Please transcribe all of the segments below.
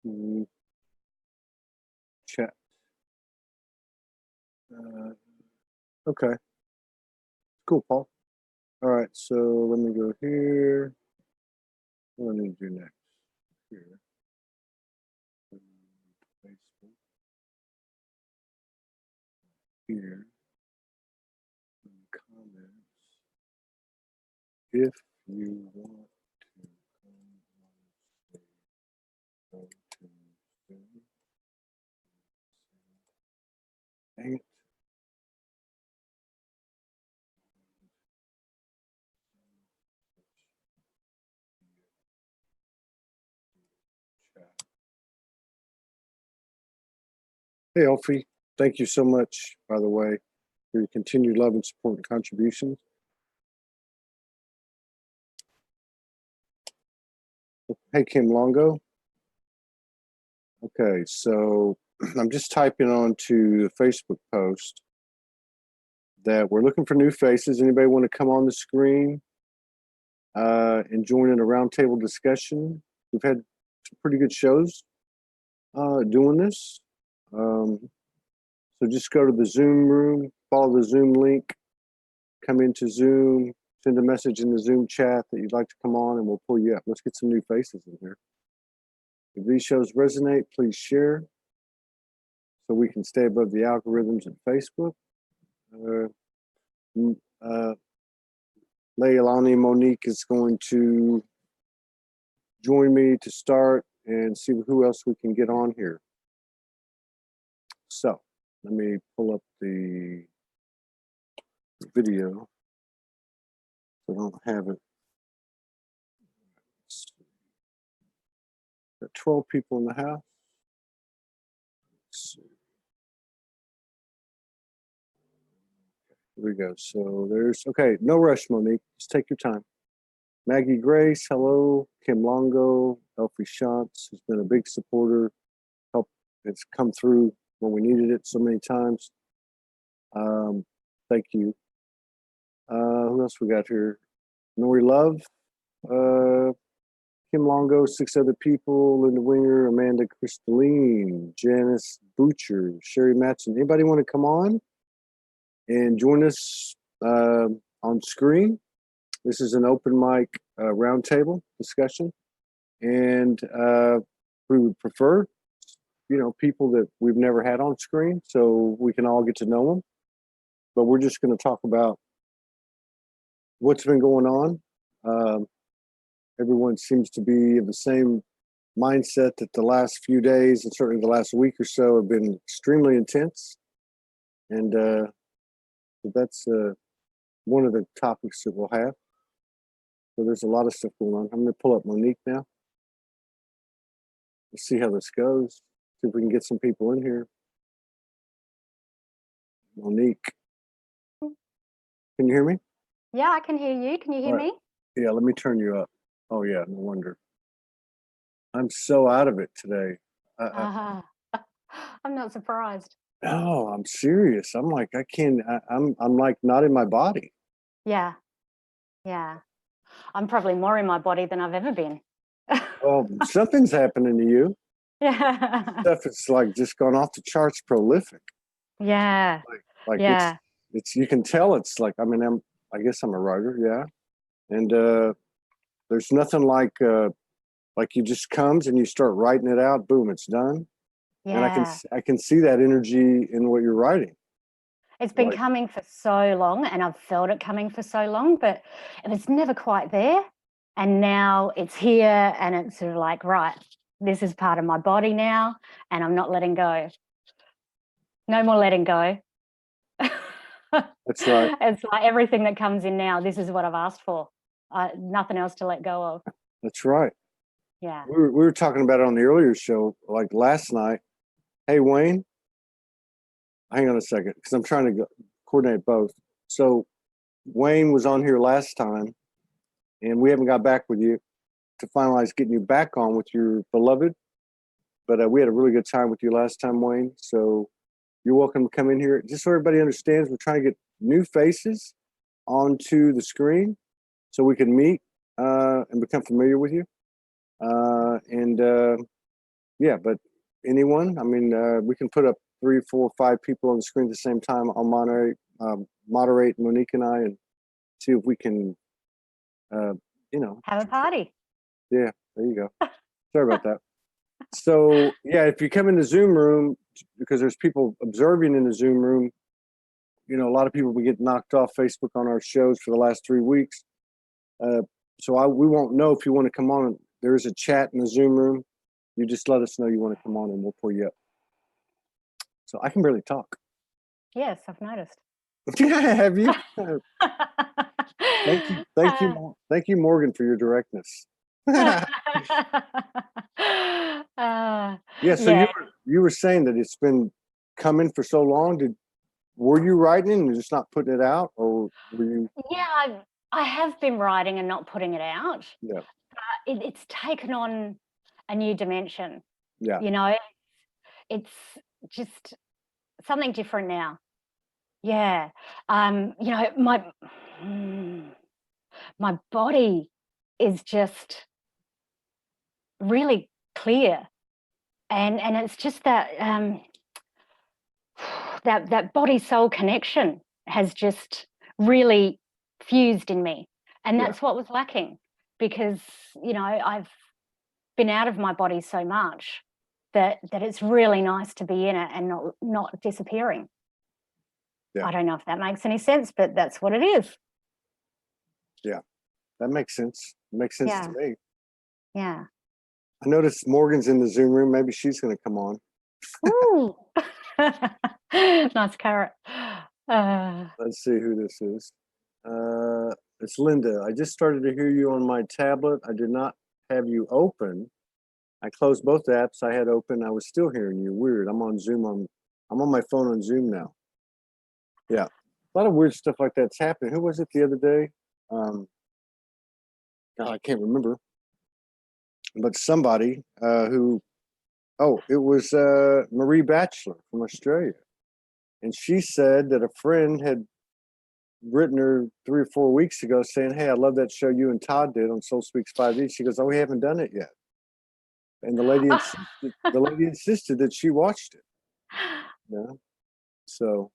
Mm, Chat. Okay, cool, Paul. All right, so let me go here. What do I need to do next? Here. Facebook. Here. Comments. If you want to come on stage, go to Zoom. Dang it. Hey, Elfie, thank you so much, by the way, for your continued love and support and contributions. Hey, Kim Longo. Okay, so I'm just typing onto the Facebook post that we're looking for new faces. Anybody want to come on the screen and join in a roundtable discussion? We've had some pretty good shows doing this. So just go to the Zoom room, follow the Zoom link, come into Zoom, send a message in the Zoom chat that you'd like to come on, and we'll pull you up. Let's get some new faces in here. If these shows resonate, please share so we can stay above the algorithms at Facebook. Leilani Monique is going to join me to start and see who else we can get on here. So let me pull up the video. I don't have it. Got 12 people in the house. Let's see. Here we go. So there's, okay, no rush, Monique. Just take your time. Maggie Grace, hello. Kim Longo, Elfie Shantz, who's been a big supporter. Help, it's come through when we needed it so many times. Thank you. Who else we got here? Nori Love, Kim Longo, 6 other people, Linda Winger, Amanda Crystalline, Janice Butcher, Sherry Matson. Anybody want to come on and join us on screen? This is an open mic roundtable discussion, and we would prefer, you know, people that we've never had on screen, so we can all get to know them. But we're just going to talk about what's been going on. Everyone seems to be in the same mindset that the last few days and certainly the last week or so have been extremely intense, and that's one of the topics that we'll have. So there's a lot of stuff going on. I'm going to pull up Monique now. Let's see how this goes. See if we can get some people in here. Monique, can you hear me? Yeah, I can hear you. Can you hear me? Yeah, let me turn you up. Oh yeah, no wonder. I'm so out of it today. I'm not surprised. No, I'm serious. I'm like, I can't. I'm like not in my body. Yeah, I'm probably more in my body than I've ever been. Well, something's happening to you. Yeah. Stuff is like just gone off the charts, prolific. Yeah. Like yeah. it's you can tell it's like, I mean, I guess I'm a writer, yeah. And there's nothing like you just comes and you start writing it out, boom, it's done. Yeah. And I can see that energy in what you're writing. It's been coming for so long, and I've felt it coming for so long, but it's never quite there. And now it's here, and it's sort of like, right, this is part of my body now, and I'm not letting go. No more letting go. That's right. It's like everything that comes in now, this is what I've asked for. Nothing else to let go of. That's right. Yeah. We were talking about it on the earlier show, like last night. Hey, Wayne, hang on a second, because I'm trying to coordinate both. So Wayne was on here last time, and we haven't got back with you to finalize getting you back on with your beloved. But we had a really good time with you last time, Wayne. So you're welcome to come in here. Just so everybody understands, we're trying to get new faces onto the screen so we can meet and become familiar with you. And Yeah, but anyone, I mean, we can put up 3, 4, 5 people on the screen at the same time. I'll moderate Monique and I and see if we can, uh, you know. Have a party. Yeah, there you go. Sorry about that. So yeah, if you come in the Zoom room, because there's people observing in the Zoom room, you know, a lot of people we get knocked off Facebook on our shows for the last 3 weeks. So we won't know if you want to come on. There is a chat in the Zoom room. You just let us know you want to come on and we'll pull you up. So I can barely talk. Yes, I've noticed. Have you? Thank you. Thank you, Morgan, for your directness. Yeah, so yeah. you were saying that it's been coming for so long. Were you writing and just not putting it out, or were you? Yeah, I have been writing and not putting it out. Yeah. It's taken on a new dimension. Yeah. You know, it's just something different now. Yeah. You know, my body is just really clear, and it's just that that body soul connection has just really fused in me, and that's what was lacking, because you know I've been out of my body so much that it's really nice to be in it and not disappearing. Yeah. I don't know if that makes any sense, but that's what it is. Yeah, that makes sense. It makes sense to me. Yeah. I noticed Morgan's in the Zoom room. Maybe she's going to come on. Ooh. Nice carrot. Let's see who this is. It's Linda. I just started to hear you on my tablet. I did not have you open. I closed both apps I had open. I was still hearing you. Weird. I'm on Zoom. I'm on my phone on Zoom now. Yeah, a lot of weird stuff like that's happening. Who was it the other day? God, I can't remember. But somebody who, it was Marie Batchelor from Australia. And she said that a friend had written her 3 or 4 weeks ago saying, "Hey, I love that show you and Todd did on Soul Speaks 5E." She goes, "Oh, we haven't done it yet." And the lady insisted that she watched it. Yeah. So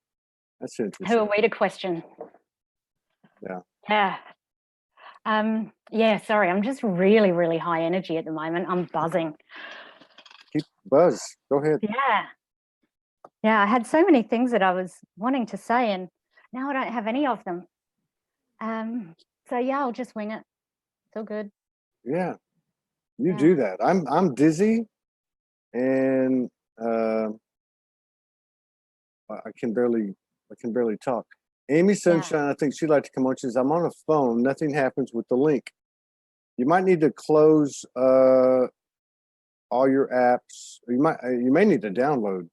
that's interesting. Who are we to question? Yeah. Yeah. Yeah, sorry, I'm just really, really high energy at the moment. I'm buzzing. Keep buzz. Go ahead. Yeah. Yeah, I had so many things that I was wanting to say, and now I don't have any of them. So yeah, I'll just wing it. It's all good. Yeah. You do that. I'm dizzy and I can barely talk. Amy Sunshine, I think she'd like to come on. She says, "I'm on a phone. Nothing happens with the link. You might need to close all your apps. You may need to download,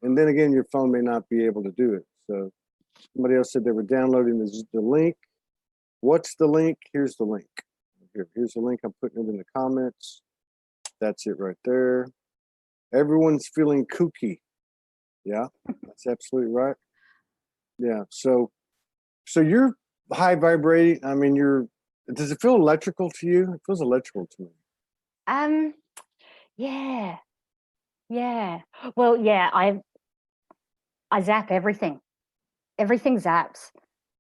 and then again, your phone may not be able to do it." So somebody else said they were downloading the link. What's the link? Here's the link. Here's the link. I'm putting it in the comments. That's it right there. Everyone's feeling kooky. Yeah, that's absolutely right. Yeah. So you're high vibrating. I mean, does it feel electrical to you? It feels electrical to me. Yeah. Yeah. Well, yeah, I zap everything. Everything zaps.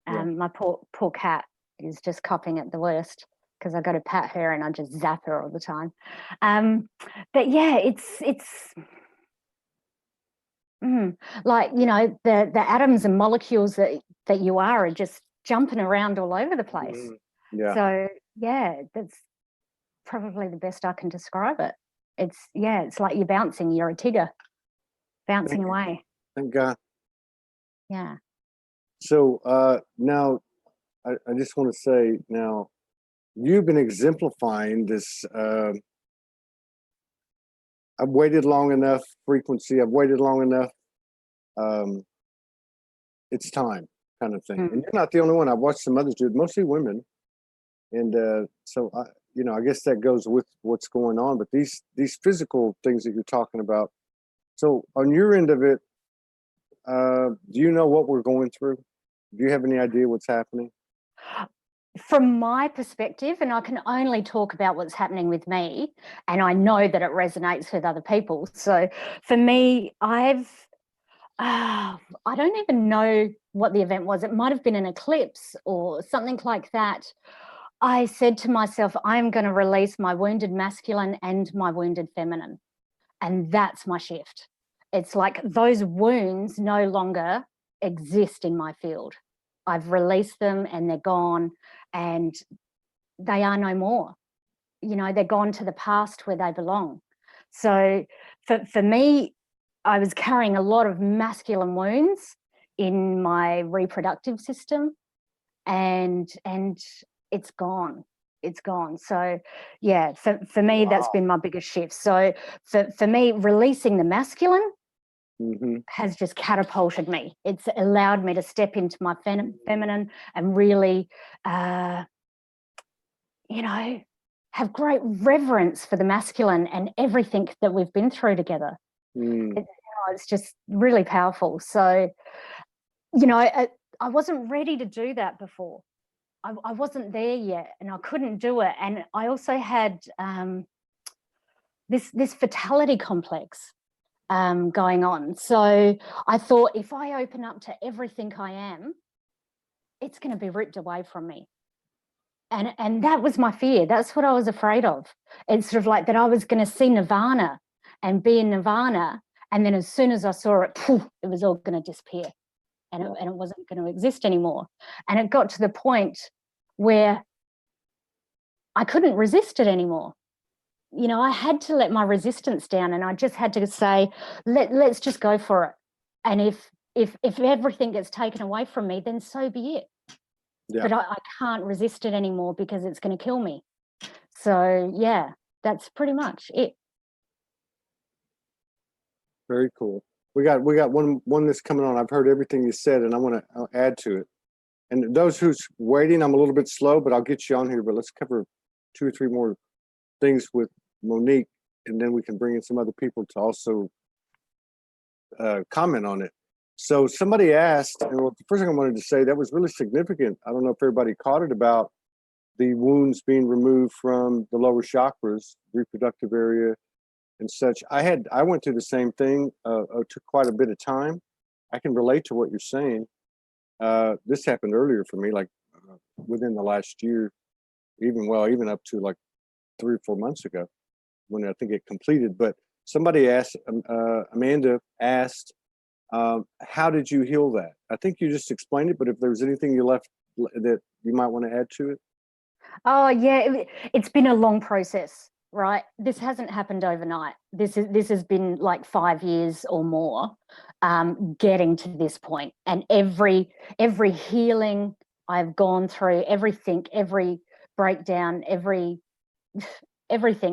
My poor cat is just coughing at the worst because I got to pat her and I just zap her all the time. But yeah, it's like, you know, the atoms and molecules that you are just jumping around all over the place. Yeah. So yeah, that's probably the best I can describe it. It's like you're bouncing. You're a Tigger bouncing away. Thank God. Yeah. So now I just want to say now, you've been exemplifying this. I've waited long enough frequency. I've waited long enough. It's time kind of thing. And you're not the only one. I've watched some others do it, mostly women. And so I guess that goes with what's going on. But these physical things that you're talking about. So on your end of it, do you know what we're going through? Do you have any idea what's happening? from my perspective, and I can only talk about what's happening with me, and I know that it resonates with other people. So for me, I don't even know what the event was. It might have been an eclipse or something like that. I said to myself, I'm going to release my wounded masculine and my wounded feminine. And that's my shift. It's like those wounds no longer exist in my field. I've released them and they're gone, and they are no more. You know, they're gone to the past where they belong. So for me, I was carrying a lot of masculine wounds in my reproductive system, and it's gone. It's gone. So yeah, for me, that's been my biggest shift. So for me, releasing the masculine has just catapulted me. It's allowed me to step into my feminine and really, you know, have great reverence for the masculine and everything that we've been through together. It's just really powerful. So, you know, I wasn't ready to do that before. I wasn't there yet, and I couldn't do it. And I also had this fatality complex going on. So I thought, if I open up to everything I am, it's going to be ripped away from me. And that was my fear. That's what I was afraid of. It's sort of like that I was going to see nirvana and be in nirvana, and then as soon as I saw it, poof, it was all going to disappear, and it wasn't going to exist anymore. And it got to the point where I couldn't resist it anymore. You know, I had to let my resistance down, and I just had to say, let's just go for it. And if everything gets taken away from me, then so be it. Yeah. But I can't resist it anymore because it's going to kill me. So yeah, that's pretty much it. Very cool. We got one that's coming on. I've heard everything you said, and I want to add to it. And those who's waiting, I'm a little bit slow, but I'll get you on here. But let's cover 2 or 3 more things with Monique, and then we can bring in some other people to also comment on it. So somebody asked, and the first thing I wanted to say, that was really significant. I don't know if everybody caught it, about the wounds being removed from the lower chakras, reproductive area and such. I went through the same thing. It took quite a bit of time. I can relate to what you're saying. This happened earlier for me, like within the last year, even up to like 3 or 4 months ago, when I think it completed. But somebody asked, Amanda asked, how did you heal that? I think you just explained it, but if there's anything you left that you might want to add to it. Oh yeah, it's been a long process, right? This hasn't happened overnight. This has been like 5 years or more, getting to this point. And every healing I've gone through, everything, every breakdown, everything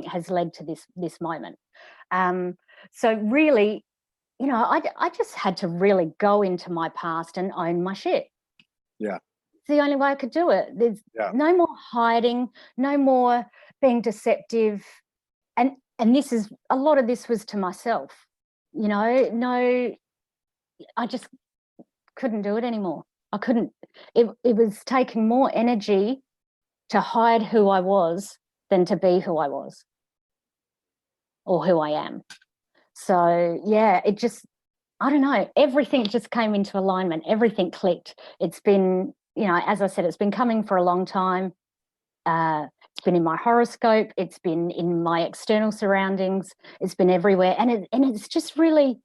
has led to this moment. So really, you know, I just had to really go into my past and own my shit. Yeah. It's the only way I could do it. There's no more hiding, no more being deceptive. And this is, a lot of this was to myself, you know, I just couldn't do it anymore. I couldn't. It was taking more energy to hide who I was than to be who I was or who I am. So yeah, it just, I don't know, everything just came into alignment. Everything clicked. It's been, you know, as I said, it's been coming for a long time. It's been in my horoscope. It's been in my external surroundings. It's been everywhere. And it's just really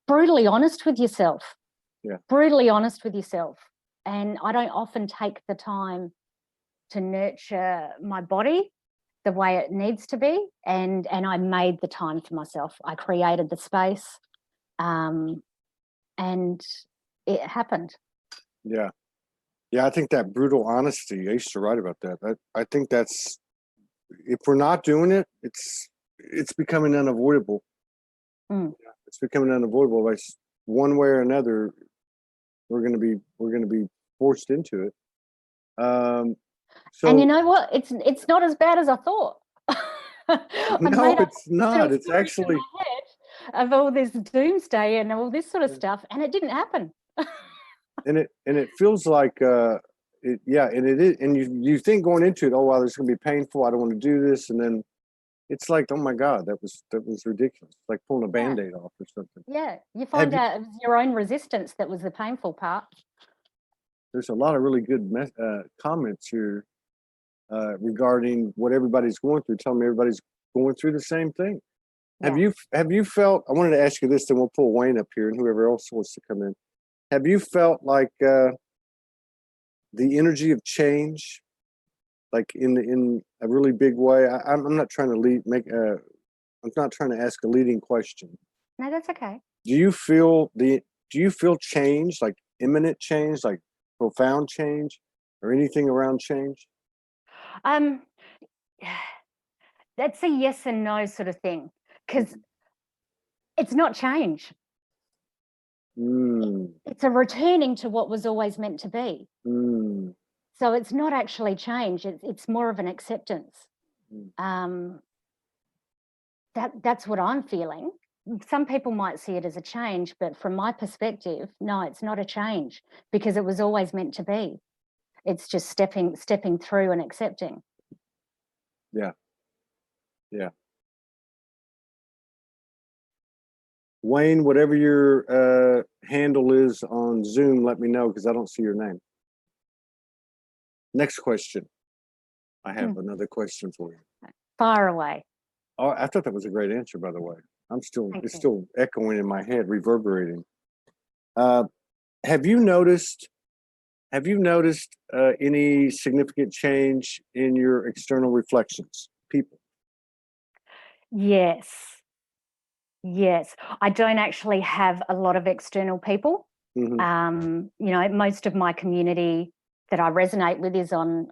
brutally honest with yourself. Yeah. Brutally honest with yourself. And I don't often take the time to nurture my body the way it needs to be. And I made the time for myself. I created the space. And it happened. Yeah. Yeah, I think that brutal honesty, I used to write about that. I think that's, if we're not doing it, it's becoming unavoidable. It's becoming unavoidable. Like one way or another, we're going to be forced into it. And you know what? It's not as bad as I thought. No, it's not. It's actually of all this doomsday and all this sort of stuff, and it didn't happen. and it feels like and it is, and you think going into it, oh wow, this is gonna be painful. I don't want to do this, and then it's like, oh my God, that was ridiculous. Like pulling a Yeah. Band-Aid off or something. Yeah. You find out it was your own resistance that was the painful part. There's a lot of really good comments here regarding what everybody's going through. Telling me everybody's going through the same thing. Yeah. Have you felt? I wanted to ask you this, then we'll pull Wayne up here and whoever else wants to come in. Have you felt like the energy of change, like in a really big way? I'm not trying to I'm not trying to ask a leading question. No, that's okay. Do you feel change, like imminent change, like profound change, or anything around change? Um, that's a yes and no sort of thing, because it's not change. Mm, It's a returning to what was always meant to be. mm, So it's not actually change. It's more of an acceptance. mm. That's what I'm feeling. Some people might see it as a change, but from my perspective, no, it's not a change, because it was always meant to be. It's just stepping through and accepting. Yeah. Yeah. Wayne, whatever your handle is on Zoom, let me know because I don't see your name. Next question. I have another question for you. Fire away. Oh, I thought that was a great answer, by the way. Thank It's you. still echoing in my head, reverberating. Have you noticed any significant change in your external reflections, people? Yes. Yes. I don't actually have a lot of external people. Mm-hmm. Most of my community that I resonate with is on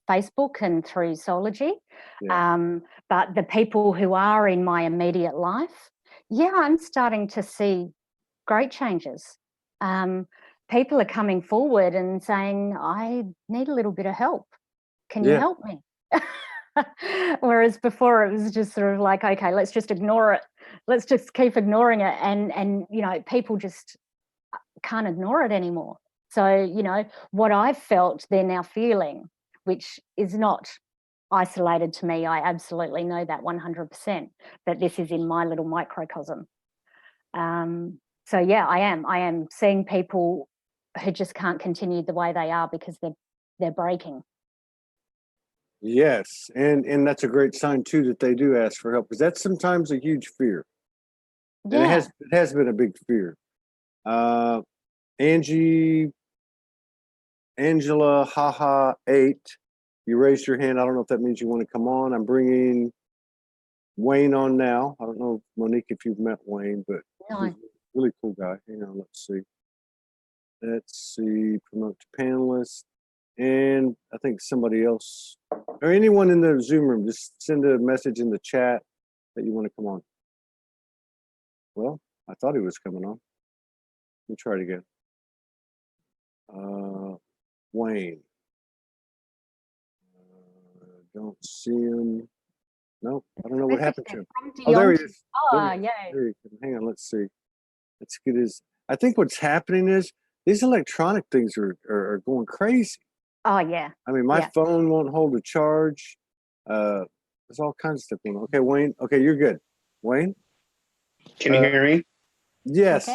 Facebook and through Soulogy. Yeah. But the people who are in my immediate life, yeah, I'm starting to see great changes. People are coming forward and saying, I need a little bit of help. Can you Yeah. help me? Whereas before it was just sort of like, okay, let's just ignore it. Let's just keep ignoring it. And people just can't ignore it anymore. So, what I've felt, they're now feeling, which is not isolated to me. I absolutely know that 100%, but this is in my little microcosm. So yeah, I am seeing people who just can't continue the way they are because they're breaking. Yes, and that's a great sign too that they do ask for help, because that's sometimes a huge fear, and Yeah. it has been a big fear. Angela, haha, 8. You raised your hand. I don't know if that means you want to come on. I'm bringing Wayne on now. I don't know, Monique, if you've met Wayne, but No. he's a really cool guy. Hang on, let's see. Promote to panelists. And I think somebody else or anyone in the Zoom room, just send a message in the chat that you want to come on. Well, I thought he was coming on. Let me try it again. Wayne. Don't see him. No, I don't know what happened to him. Oh, there he is. Oh, yeah. Hang on, let's see. Let's get his. I think what's happening is these electronic things are going crazy. Oh, yeah. I mean, my phone won't hold a charge. There's all kinds of stuff going on. Okay, Wayne. Okay, you're good. Wayne? Can you hear me? Yes.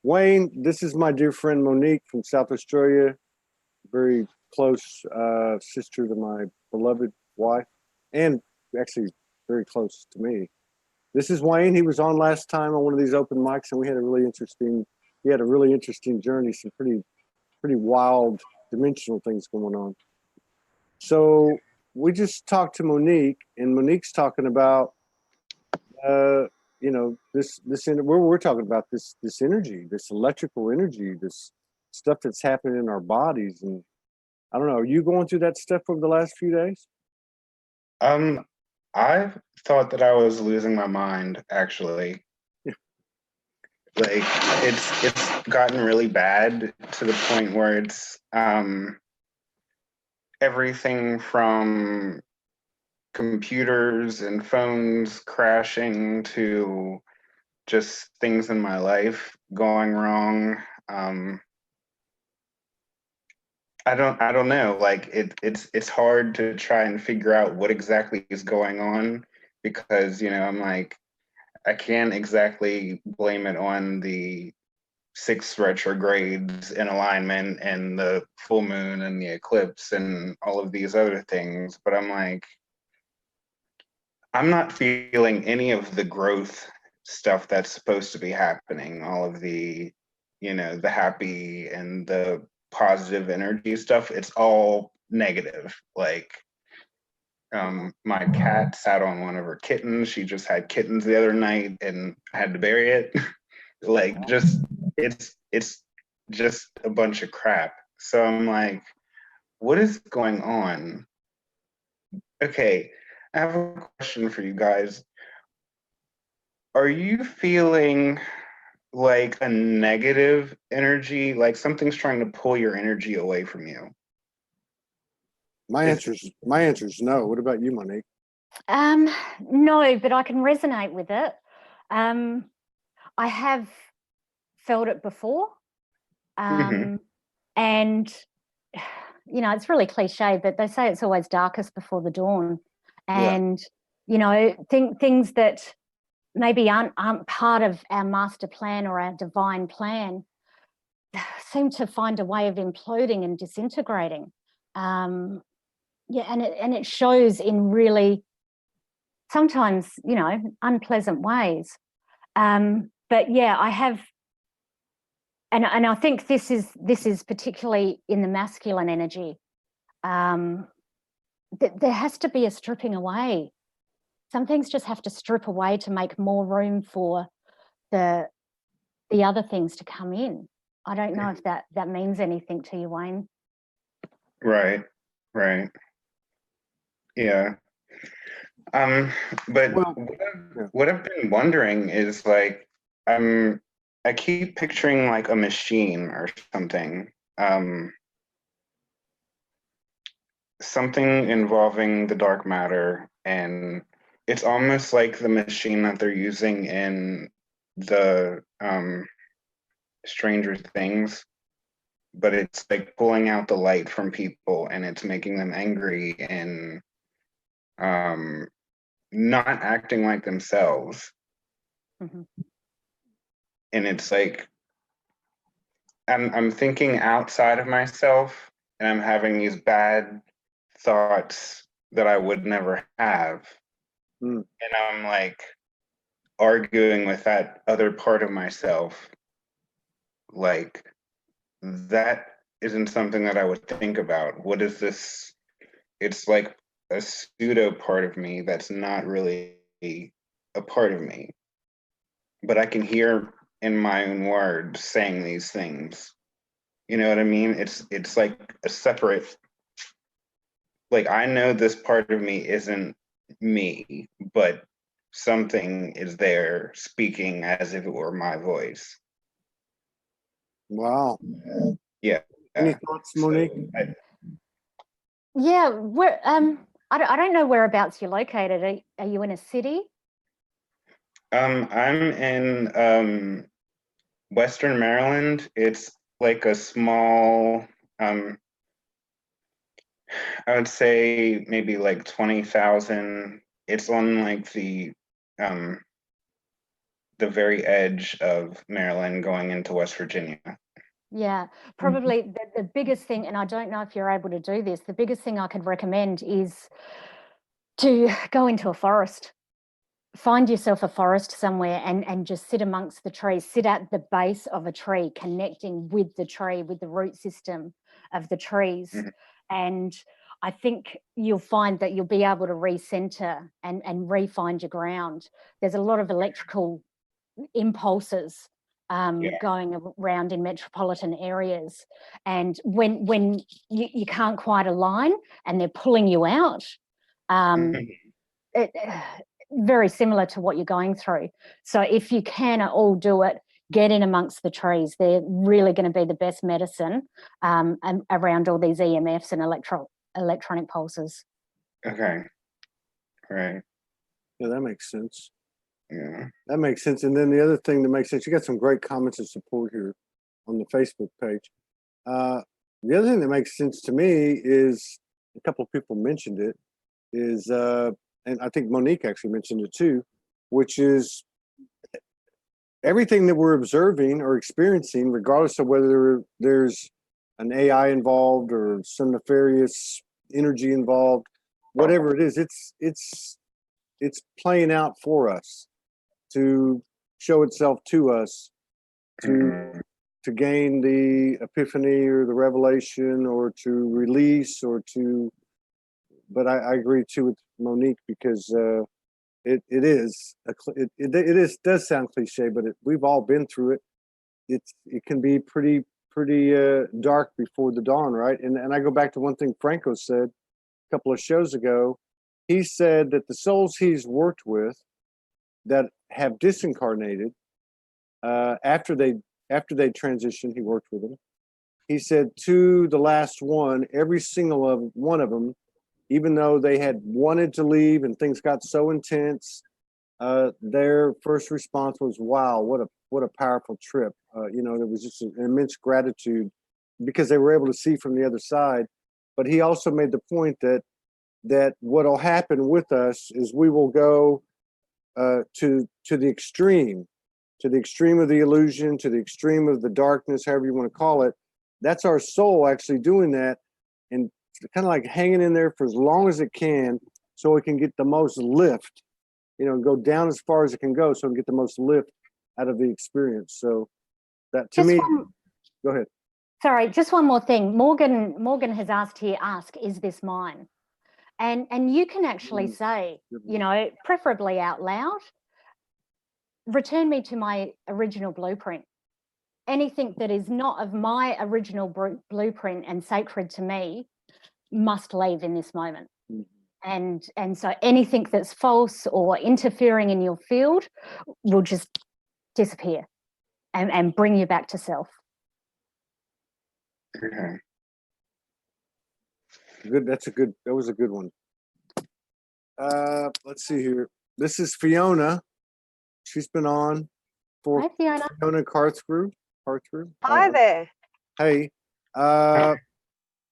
Wayne, this is my dear friend Monique from South Australia. Very close sister to my beloved wife, and actually very close to me. This is Wayne. He was on last time on one of these open mics, and we had a really interesting journey, some pretty wild dimensional things going on. So we just talked to Monique, and Monique's talking about we're talking about this energy, this electrical energy, this stuff that's happening in our bodies. And I don't know, are you going through that stuff over the last few days? I thought that I was losing my mind, actually. Like it's gotten really bad to the point where it's everything from computers and phones crashing to just things in my life going wrong. I don't know. Like it's hard to try and figure out what exactly is going on because, you know, I'm like, I can't exactly blame it on the 6 retrogrades in alignment and the full moon and the eclipse and all of these other things. But I'm like, I'm not feeling any of the growth stuff that's supposed to be happening, all of the, you know, the happy and the positive energy stuff. It's all negative. Like, my cat sat on one of her kittens. She just had kittens the other night and had to bury it. Like, just it's just a bunch of crap. So I'm like, what is going on? Okay, I have a question for you guys. Are you feeling like a negative energy, like something's trying to pull your energy away from you? My answer is no. What about you, Monique? No, but I can resonate with it. I have felt it before. And, you know, it's really cliche, but they say it's always darkest before the dawn. And, you know, things that maybe aren't part of our master plan or our divine plan seem to find a way of imploding and disintegrating. Yeah, and it shows in really sometimes, you know, unpleasant ways. But yeah, I have, and I think this is particularly in the masculine energy. There has to be a stripping away. Some things just have to strip away to make more room for the other things to come in. I don't know if that means anything to you, Wayne. Right. Yeah. But what I've been wondering is like, I keep picturing like a machine or something. Something involving the dark matter, and it's almost like the machine that they're using in the Stranger Things, but it's like pulling out the light from people and it's making them angry and not acting like themselves. And it's like I'm thinking outside of myself and I'm having these bad thoughts that I would never have. And I'm like arguing with that other part of myself. Like, that isn't something that I would think about. What is this? It's like a pseudo part of me that's not really a part of me. But I can hear in my own words saying these things. You know what I mean? It's like a separate, like, I know this part of me isn't me, but something is there speaking as if it were my voice. Wow. Yeah. Any thoughts, Monique? Yeah, where I don't know whereabouts you're located. Are you in a city? I'm in Western Maryland. It's like a small, I would say maybe like 20,000. It's on like the very edge of Maryland going into West Virginia. Yeah, probably the biggest thing, and I don't know if you're able to do this, the biggest thing I could recommend is to go into a forest. Find yourself a forest somewhere and just sit amongst the trees, sit at the base of a tree, connecting with the tree, with the root system of the trees. And I think you'll find that you'll be able to recenter and re-find your ground. There's a lot of electrical impulses going around in metropolitan areas. And when you can't quite align and they're pulling you out, very similar to what you're going through. So if you can all do it, get in amongst the trees. They're really going to be the best medicine and around all these EMFs and electronic pulses. Okay. Right. Yeah, that makes sense. Yeah. That makes sense. And then the other thing that makes sense, you got some great comments and support here on the Facebook page. The other thing that makes sense to me is, a couple of people mentioned it, is, and I think Monique actually mentioned it too, which is everything that we're observing or experiencing, regardless of whether there's an AI involved or some nefarious energy involved, whatever it is, it's playing out for us to show itself to us, to gain the epiphany or the revelation, or to release, or to. But I agree too with Monique, because it does sound cliche, but we've all been through it. It can be pretty dark before the dawn, right? And I go back to one thing Franco said a couple of shows ago. He said that the souls he's worked with that have disincarnated, after they transitioned, he worked with them. He said to the last one, every single one of them, even though they had wanted to leave and things got so intense, their first response was, "Wow, what a powerful trip!" There was just an immense gratitude because they were able to see from the other side. But he also made the point that what'll happen with us is we will go to the extreme, of the illusion, to the extreme of the darkness, however you want to call it. That's our soul actually doing that, and kind of like hanging in there for as long as it can, so it can get the most lift, go down as far as it can go, so it can get the most lift out of the experience. So that, to me, go ahead. Sorry, just one more thing. Morgan has asked here, is this mine? And you can actually say, preferably out loud, return me to my original blueprint. Anything that is not of my original blueprint and sacred to me must leave in this moment. And so anything that's false or interfering in your field will just disappear and bring you back to self. Okay. Good. That was a good one. Let's see here. This is Fiona. She's been on for. Hi, Fiona. Fiona Carthrough. Hi there. Hey.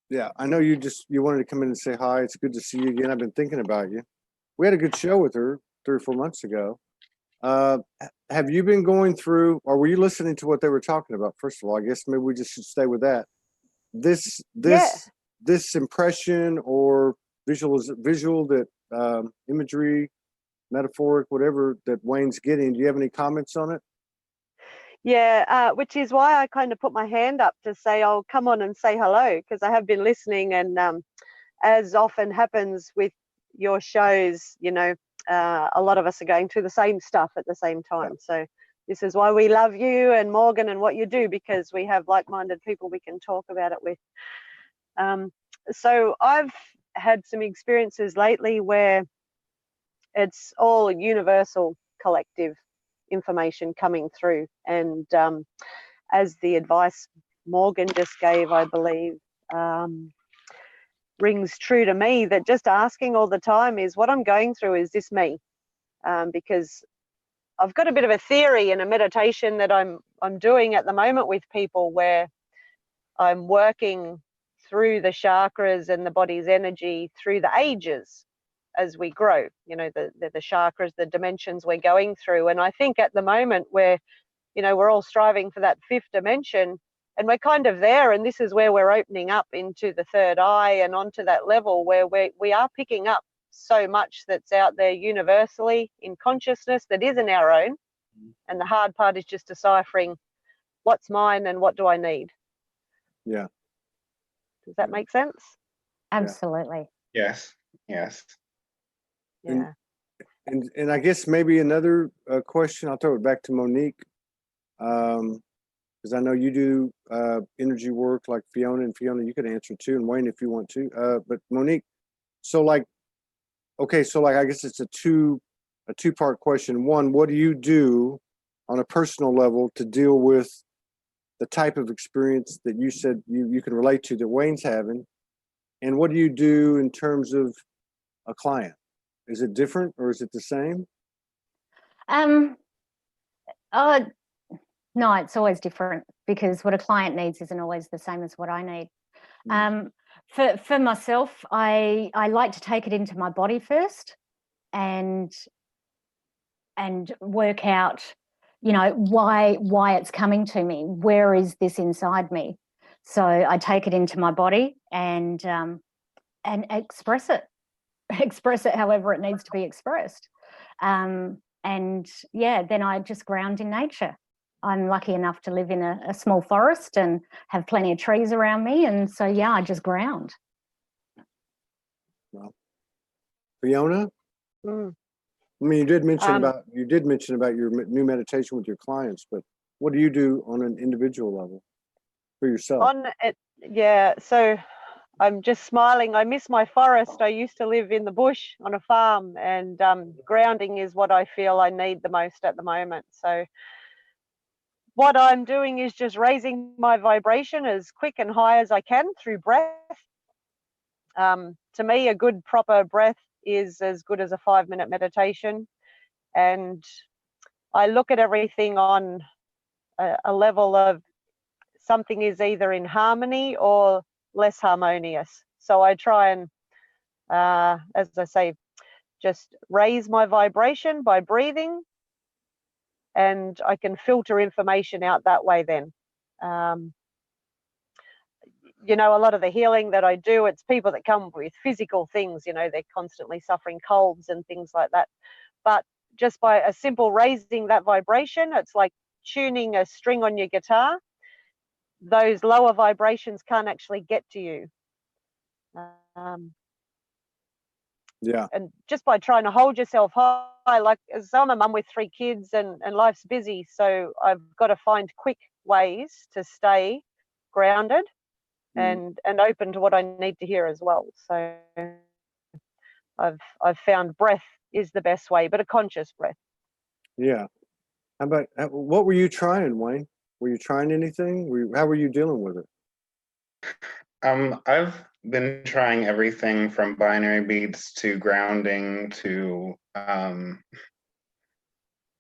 Yeah, I know you wanted to come in and say hi. It's good to see you again. I've been thinking about you. We had a good show with her 3 or 4 months ago. Have you been going through, or were you listening to what they were talking about? First of all, I guess maybe we just should stay with that. This impression or visual that imagery, metaphoric, whatever that Wayne's getting. Do you have any comments on it? Yeah, which is why I kind of put my hand up to say, "Oh, come on and say hello," because I have been listening, and as often happens with your shows, a lot of us are going through the same stuff at the same time. Yeah. So this is why we love you and Morgan and what you do, because we have like-minded people we can talk about it with. So I've had some experiences lately where it's all universal collective information coming through, and as the advice Morgan just gave, I believe, rings true to me, that just asking all the time is, what I'm going through, is this me? Because I've got a bit of a theory and a meditation that I'm doing at the moment with people, where I'm working through the chakras and the body's energy through the ages as we grow, the chakras, the dimensions we're going through. And I think at the moment we're all striving for that 5th dimension, and we're kind of there, and this is where we're opening up into the 3rd eye and onto that level where we are picking up so much that's out there universally in consciousness that isn't our own. And the hard part is just deciphering what's mine and what do I need. Yeah. Does that make sense? Absolutely. Yes. Yeah. And I guess maybe another question, I'll throw it back to Monique, because I know you do energy work like Fiona, and Fiona, you could answer too, and Wayne if you want to. But Monique, so I guess it's a two-part question. One, what do you do on a personal level to deal with the type of experience that you said you can relate to that Wayne's having? And what do you do in terms of a client? Is it different or is it the same? No, it's always different, because what a client needs isn't always the same as what I need. For myself, I like to take it into my body first and work out, why it's coming to me. Where is this inside me? So I take it into my body and express it however it needs to be expressed. Then I just ground in nature. I'm lucky enough to live in a small forest and have plenty of trees around me. And so, I just ground. Well, Fiona? Mm. I mean, you did mention about your new meditation with your clients, but what do you do on an individual level for yourself? So I'm just smiling. I miss my forest. I used to live in the bush on a farm, and grounding is what I feel I need the most at the moment. So what I'm doing is just raising my vibration as quick and high as I can through breath. To me, a good proper breath is as good as a 5-minute meditation. And I look at everything on a level of something is either in harmony or less harmonious. So I try and, as I say, just raise my vibration by breathing, and I can filter information out that way then. A lot of the healing that I do, it's people that come with physical things, they're constantly suffering colds and things like that. But just by a simple raising that vibration, it's like tuning a string on your guitar. Those lower vibrations can't actually get to you. And just by trying to hold yourself high, like as I'm a mum with 3 kids and life's busy, so I've got to find quick ways to stay grounded and open to what I need to hear as well. So I've found breath is the best way, but a conscious breath. Yeah. How about, what were you trying, Wayne? Were you trying anything? How were you dealing with it? I've been trying everything from binary beats to grounding to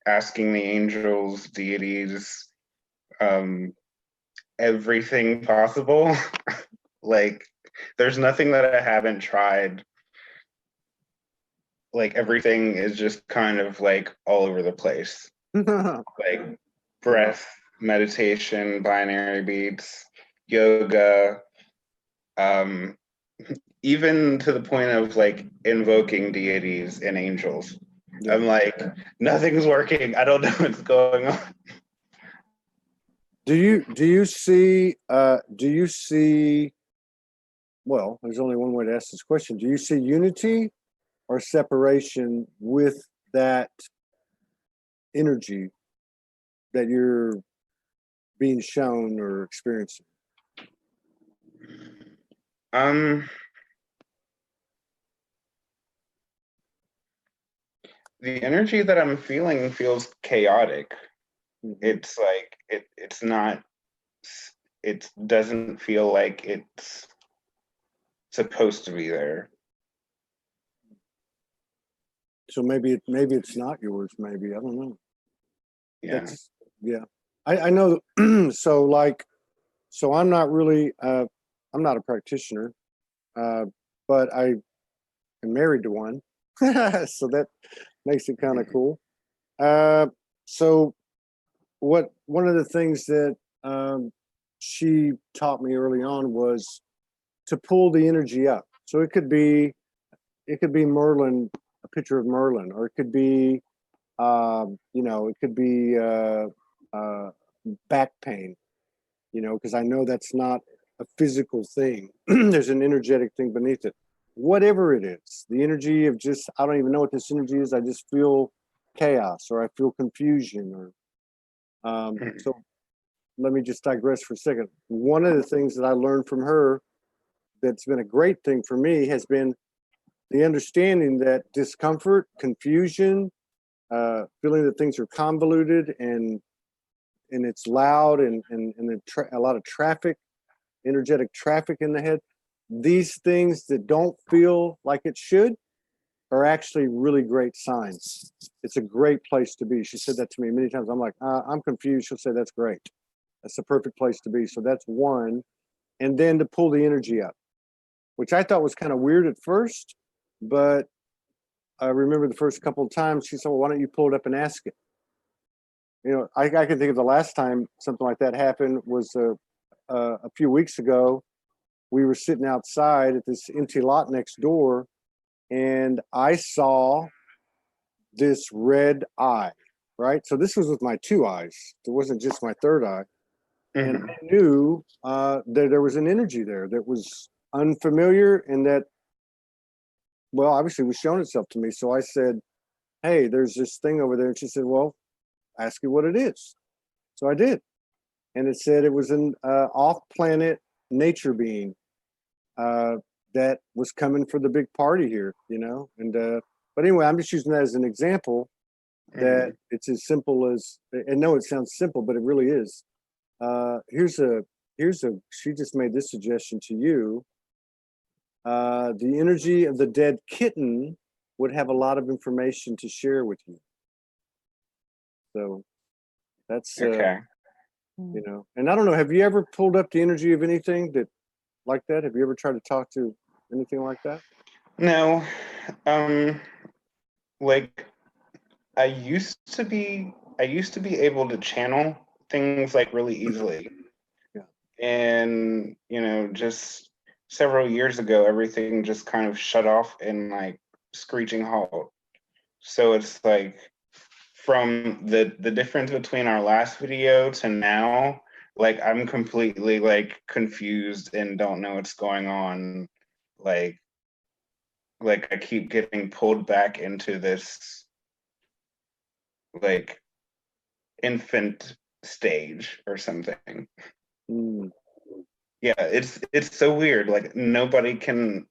asking the angels, deities, everything possible. Like, there's nothing that I haven't tried. Like, everything is just kind of like all over the place. Like breath, meditation, binary beats, yoga, even to the point of like invoking deities and angels. Yeah. I'm like, nothing's working. I don't know what's going on. Do you see well, there's only one way to ask this question. Do you see unity or separation with that energy that you're being shown or experiencing? The energy that I'm feeling feels chaotic. It's like it's not, it doesn't feel like it's supposed to be there. So maybe it's not yours. Maybe, I don't know. Yeah. I know. So I'm not really. I'm not a practitioner, but I am married to one, so that makes it kind of cool. So one of the things that she taught me early on was to pull the energy up. So it could be Merlin, a picture of Merlin, or it could be it could be back pain, because I know that's not a physical thing. There's an energetic thing beneath it. Whatever it is, the energy of just, I don't even know what this energy is. I just feel chaos, or I feel confusion, or so let me just digress for a second. One of the things that I learned from her that's been a great thing for me has been the understanding that discomfort, confusion, feeling that things are convoluted and it's loud and a lot of traffic, energetic traffic in the head. These things that don't feel like it should are actually really great signs. It's a great place to be. She said that to me many times. I'm like, I'm confused. She'll say, that's great. That's the perfect place to be. So that's one. and then to pull the energy up, which I thought was kind of weird at first, but I remember the first couple of times she said, well, why don't you pull it up and ask it? You know, I can think of the last time something like that happened was a few weeks ago. We were sitting outside at this empty lot next door, and I saw this red eye, right? So this was with my two eyes. It wasn't just my third eye. And I knew that there was an energy there that was unfamiliar and that, well, obviously was showing itself to me. So I said, hey, there's this thing over there. And she said, well, ask you what it is. So I did. And it said it was an off-planet nature being that was coming for the big party here, you know? And but anyway, I'm just using that as an example that it's as simple as, and no, it sounds simple, but it really is. She just made this suggestion to you. The energy of the dead kitten would have a lot of information to share with you. So that's, Okay. you know, and I don't know, have you ever pulled up the energy of anything that like that? Have you ever tried to talk to anything like that? No, like I used to be able to channel things like really easily. Yeah. And, you know, just several years ago, everything just kind of shut off in like screeching halt. So it's like from the difference between our last video to now, like I'm completely like confused and don't know what's going on. Like I keep getting pulled back into this like infant stage or something. Mm. Yeah, it's so weird. Like nobody can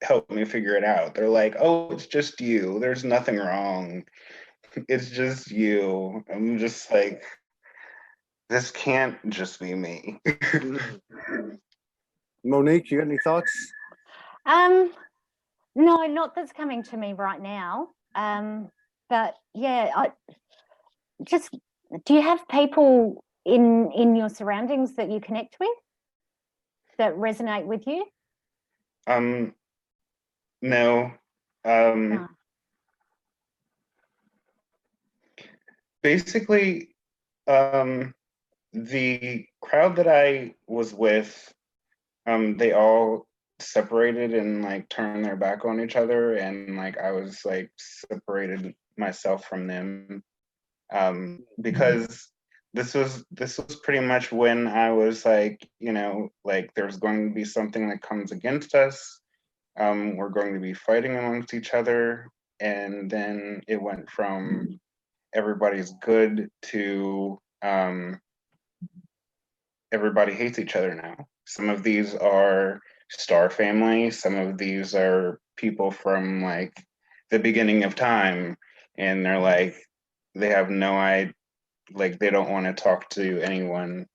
help me figure it out. They're like, oh, it's just you. There's nothing wrong. It's just you. I'm just like, this can't just be me. Monique, you got any thoughts? No, not that's coming to me right now. But yeah, do you have people in your surroundings that you connect with that resonate with you? No. No. Basically, the crowd that I was with, they all separated and like turned their back on each other, and like I was like separated myself from them, because this was pretty much when I was like, you know, like there's going to be something that comes against us. We're going to be fighting amongst each other, and then it went from everybody's good to everybody hates each other now. Some of these are star family, some of these are people from like the beginning of time, and they're like, they have no idea, like they don't want to talk to anyone.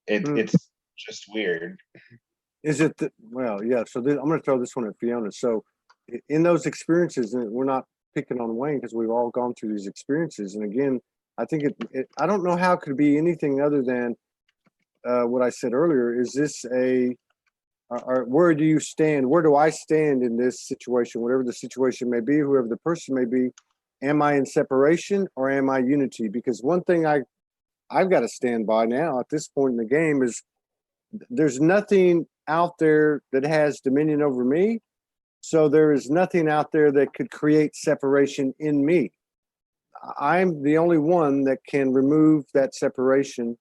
It's just weird. Is it well, yeah. So I'm going to throw this one at Fiona. So in those experiences, and we're not picking on Wayne because we've all gone through these experiences. And again, I think I don't know how it could be anything other than what I said earlier. Is this where do you stand? Where do I stand in this situation? Whatever the situation may be, whoever the person may be, am I in separation or am I unity? Because one thing I've got to stand by now at this point in the game is there's nothing out there that has dominion over me. So there is nothing out there that could create separation in me. I'm the only one that can remove that separation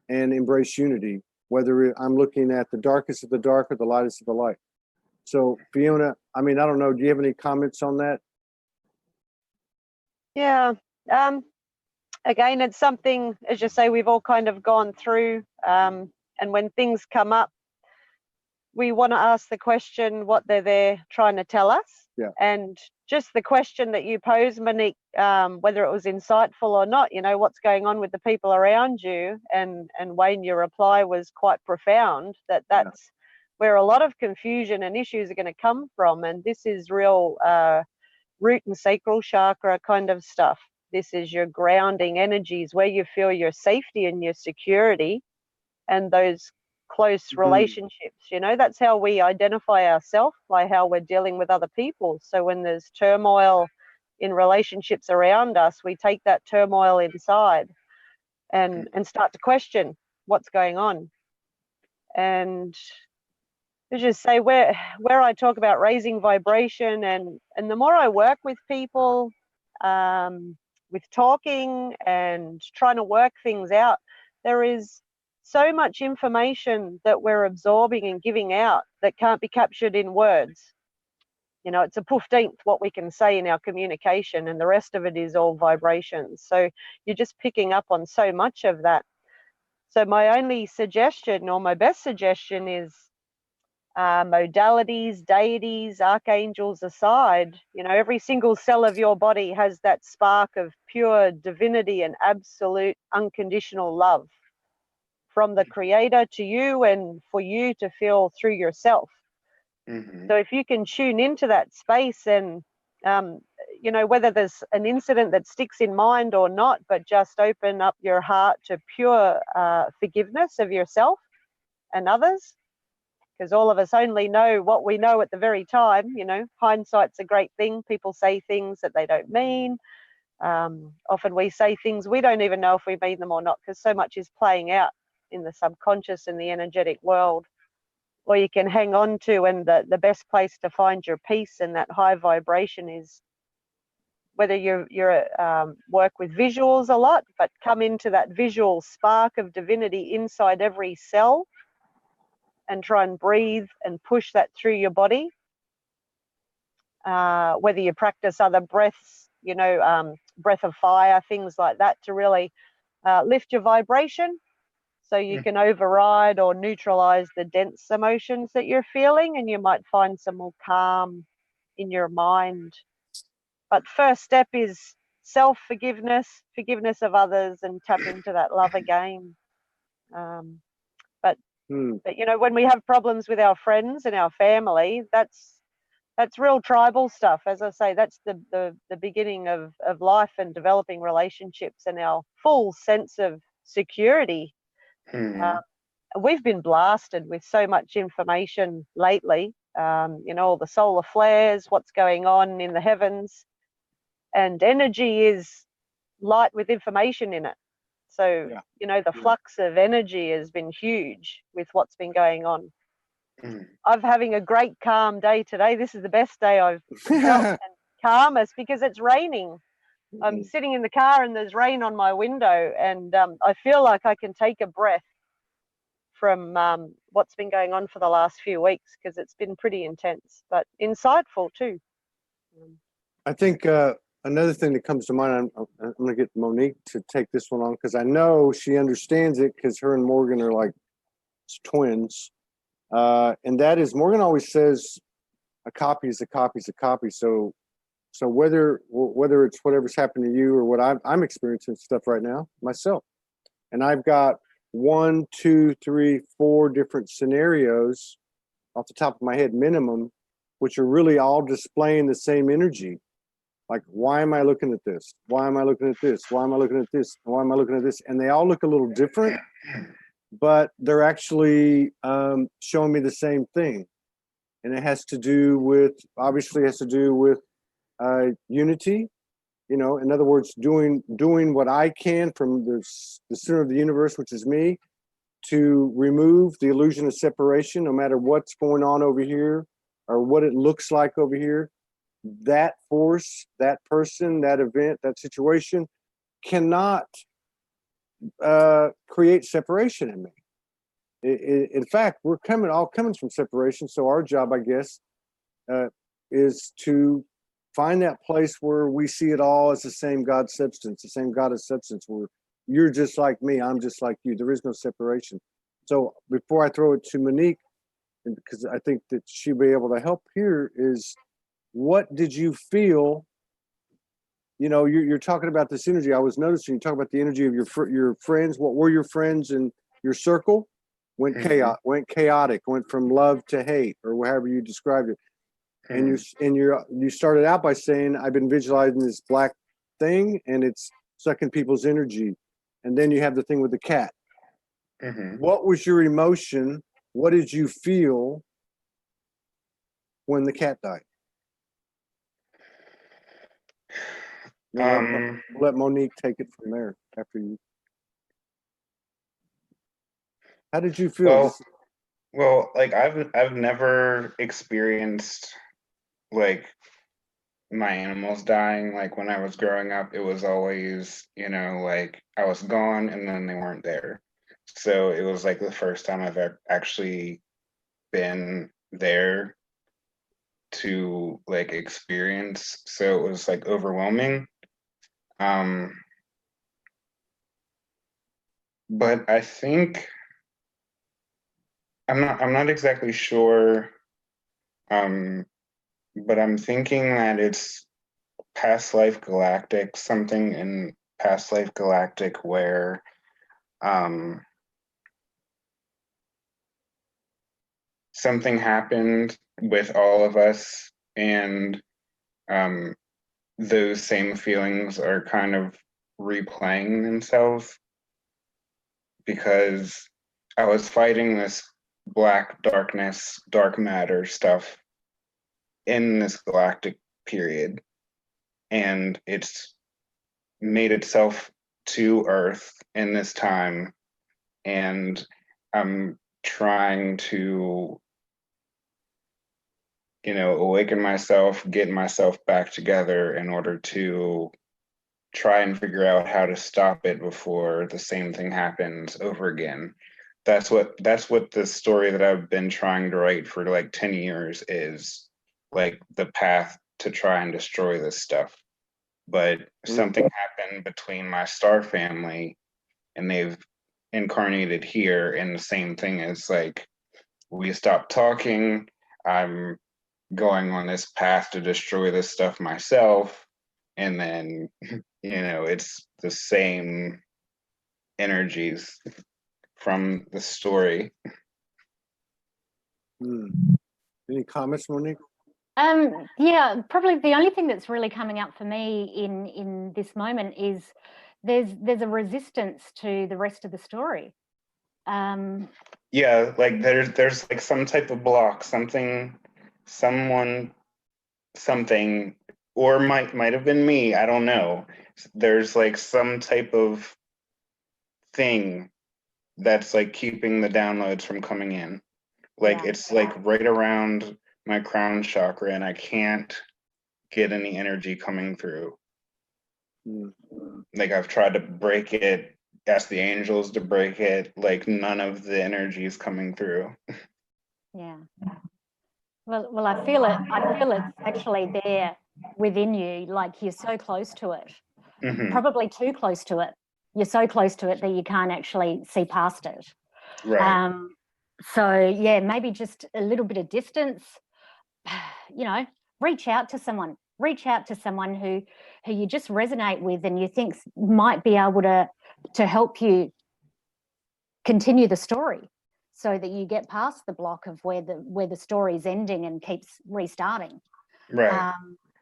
and embrace unity, whether I'm looking at the darkest of the dark or the lightest of the light. So Fiona, I mean, I don't know, do you have any comments on that? Yeah. Again, it's something, as you say, we've all kind of gone through. And when things come up, we want to ask the question what they're there trying to tell us. Yeah. And just the question that you posed, Monique, whether it was insightful or not, you know, what's going on with the people around you. And Wayne, your reply was quite profound, that's where a lot of confusion and issues are going to come from. And this is real root and sacral chakra kind of stuff. This is your grounding energies, where you feel your safety and your security, and those close relationships. You know, that's how we identify ourselves, by how we're dealing with other people. So when there's turmoil in relationships around us, we take that turmoil inside and start to question what's going on. And to just say, where I talk about raising vibration, and the more I work with people, with talking and trying to work things out, there is so much information that we're absorbing and giving out that can't be captured in words. You know, it's a 15th what we can say in our communication, and the rest of it is all vibrations. So you're just picking up on so much of that. So my only suggestion, or my best suggestion, is modalities, deities, archangels aside, you know, every single cell of your body has that spark of pure divinity and absolute unconditional love from the Creator to you, and for you to feel through yourself. So if you can tune into that space, and you know, whether there's an incident that sticks in mind or not, but just open up your heart to pure forgiveness of yourself and others, because all of us only know what we know at the very time. You know, hindsight's a great thing. People say things that they don't mean. Often we say things we don't even know if we mean them or not, because so much is playing out in the subconscious and the energetic world. Or you can hang on to, and the best place to find your peace and that high vibration is, whether you're work with visuals a lot, but come into that visual spark of divinity inside every cell, and try and breathe and push that through your body. Whether you practice other breaths, you know, breath of fire, things like that, to really lift your vibration, so you can override or neutralize the dense emotions that you're feeling, and you might find some more calm in your mind. But first step is self-forgiveness, forgiveness of others, and tap into that love again. But you know, when we have problems with our friends and our family, that's real tribal stuff. As I say, that's the beginning of life and developing relationships and our full sense of security. We've been blasted with so much information lately, you know, all the solar flares, what's going on in the heavens, and energy is light with information in it. So, you know, the flux of energy has been huge with what's been going on. I'm having a great calm day today. This is the best day I've felt, and calmest, because it's raining. I'm sitting in the car and there's rain on my window, and I feel like I can take a breath from what's been going on for the last few weeks, because it's been pretty intense, but insightful too. I think another thing that comes to mind, I'm going to get Monique to take this one on, because I know she understands it, because her and Morgan are like twins. And that is, Morgan always says a copy is a copy is a copy. So whether it's whatever's happened to you or what I'm experiencing stuff right now myself, and I've got 1, 2, 3, 4 different scenarios off the top of my head minimum, which are really all displaying the same energy. Like, why am I looking at this? Why am I looking at this? Why am I looking at this? Why am I looking at this? And they all look a little different, but they're actually showing me the same thing. And it has to do with, obviously has to do with unity. You know, in other words, doing what I can from the center of the universe, which is me, to remove the illusion of separation, no matter what's going on over here or what it looks like over here. That force, that person, that event, that situation cannot create separation in me. In fact, we're all coming from separation. So our job, I guess, is to find that place where we see it all as the same God substance, the same God of substance, where you're just like me, I'm just like you. There is no separation. So before I throw it to Monique, and because I think that she'll be able to help here, is what did you feel? You know, you're talking about this energy. I was noticing you talk about the energy of your friends. What were your friends in your circle? Went chaotic, went from love to hate, or however you described it. And you started out by saying, I've been visualizing this black thing and it's sucking people's energy. And then you have the thing with the cat. What was your emotion what did you feel when the cat died? We'll let Monique take it from there after you. How did you feel? Well, like I've never experienced like my animals dying. Like when I was growing up, it was always, you know, like I was gone and then they weren't there. So it was like the first time I've actually been there to like experience. So it was like overwhelming. But I think I'm not exactly sure. But I'm thinking that it's Past Life Galactic, something in Past Life Galactic where something happened with all of us, and those same feelings are kind of replaying themselves, because I was fighting this black darkness, dark matter stuff in this galactic period, and it's made itself to Earth in this time, and I'm trying to, you know, awaken myself, get myself back together in order to try and figure out how to stop it before the same thing happens over again. That's what the story that I've been trying to write for like 10 years is, like the path to try and destroy this stuff. But something happened between my star family and they've incarnated here, and the same thing is like we stopped talking. I'm going on this path to destroy this stuff myself, and then you know it's the same energies from the story. Any comments, Monique? Yeah, probably the only thing that's really coming up for me in this moment is there's a resistance to the rest of the story. Yeah, like there's like some type of block, something, someone, something, or might have been me, I don't know. There's like some type of thing that's like keeping the downloads from coming in. Like it's like right around my crown chakra, and I can't get any energy coming through. Like I've tried to break it, ask the angels to break it, like none of the energy is coming through. Yeah. Well, I feel it. I feel it's actually there within you, like you're so close to it, probably too close to it. You're so close to it that you can't actually see past it. Right. So yeah, maybe just a little bit of distance, you know, reach out to someone who you just resonate with and you think might be able to help you continue the story, so that you get past the block of where the story's ending and keeps restarting. Right.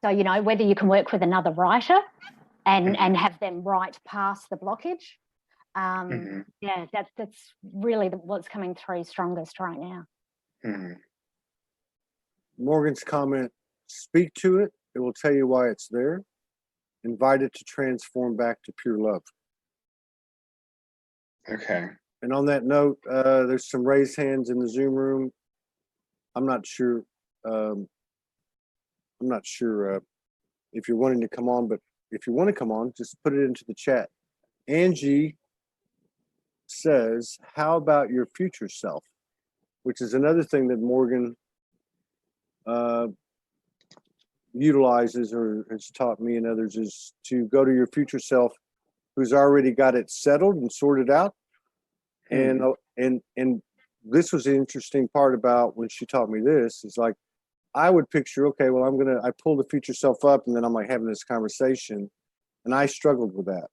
So, you know, whether you can work with another writer and have them write past the blockage. Yeah, that's really what's coming through strongest right now. Morgan's comment, speak to it. It will tell you why it's there. Invite it to transform back to pure love. Okay. And on that note, there's some raised hands in the Zoom room. I'm not sure if you're wanting to come on, but if you want to come on, just put it into the chat. Angie says, how about your future self? Which is another thing that Morgan utilizes or has taught me and others, is to go to your future self who's already got it settled and sorted out. And this was the interesting part about when she taught me this, is like, I would picture, okay, well, I pull the future self up and then I'm like having this conversation. And I struggled with that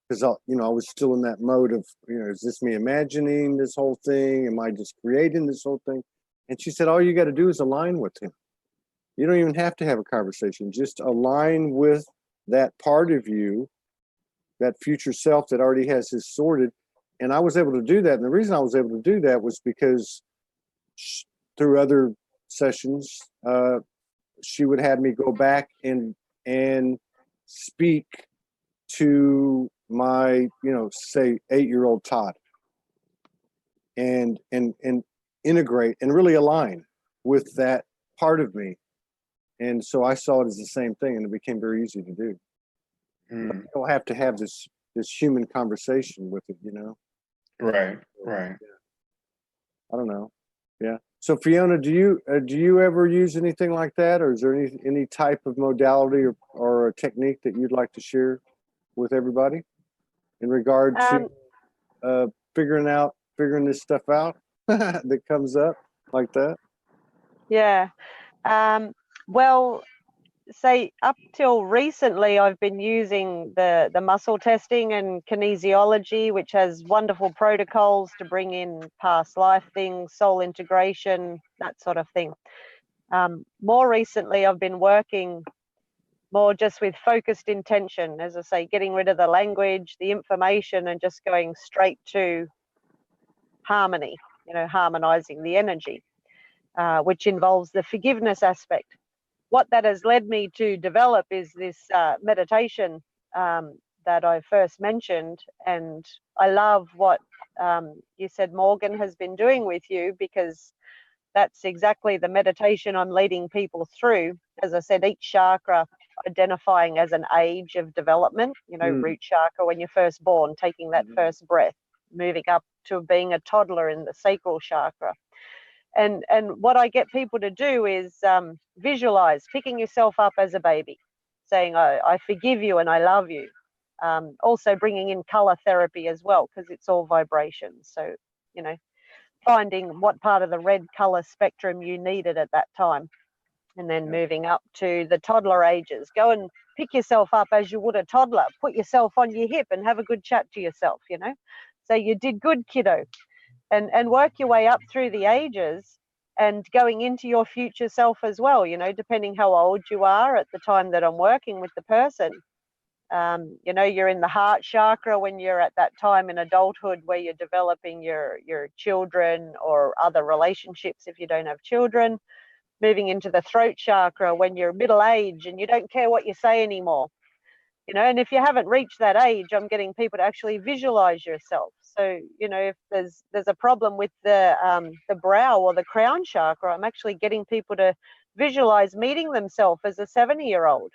because, I was still in that mode of, is this me imagining this whole thing? Am I just creating this whole thing? And she said, all you got to do is align with him. You don't even have to have a conversation. Just align with that part of you, that future self that already has his sorted. And I was able to do that. And the reason I was able to do that was because through other sessions, she would have me go back and speak to my, say 8-year-old Todd, and integrate and really align with that part of me. And so I saw it as the same thing, and it became very easy to do. You don't have to have this human conversation with it, Right. I don't know. Yeah. So Fiona, do you ever use anything like that, or is there any type of modality or a technique that you'd like to share with everybody in regard to figuring this stuff out that comes up like that? Yeah. Well, say up till recently, I've been using the muscle testing and kinesiology, which has wonderful protocols to bring in past life things, soul integration, that sort of thing. More recently, I've been working more just with focused intention, as I say, getting rid of the language, the information, and just going straight to harmony, harmonizing the energy, which involves the forgiveness aspect. What that has led me to develop is this meditation that I first mentioned. And I love what you said Morgan has been doing with you, because that's exactly the meditation I'm leading people through. As I said, each chakra identifying as an age of development, root chakra when you're first born, taking that first breath, moving up to being a toddler in the sacral chakra. And what I get people to do is visualize picking yourself up as a baby, saying, I forgive you and I love you. Also bringing in color therapy as well, because it's all vibrations. So, finding what part of the red color spectrum you needed at that time. And then moving up to the toddler ages. Go and pick yourself up as you would a toddler. Put yourself on your hip and have a good chat to yourself, Say, you did good, kiddo. And work your way up through the ages and going into your future self as well, depending how old you are at the time that I'm working with the person. You're in the heart chakra when you're at that time in adulthood where you're developing your children or other relationships if you don't have children. Moving into the throat chakra when you're middle age and you don't care what you say anymore. And if you haven't reached that age, I'm getting people to actually visualize yourself. So, if there's a problem with the brow or the crown chakra, I'm actually getting people to visualize meeting themselves as a 70-year-old,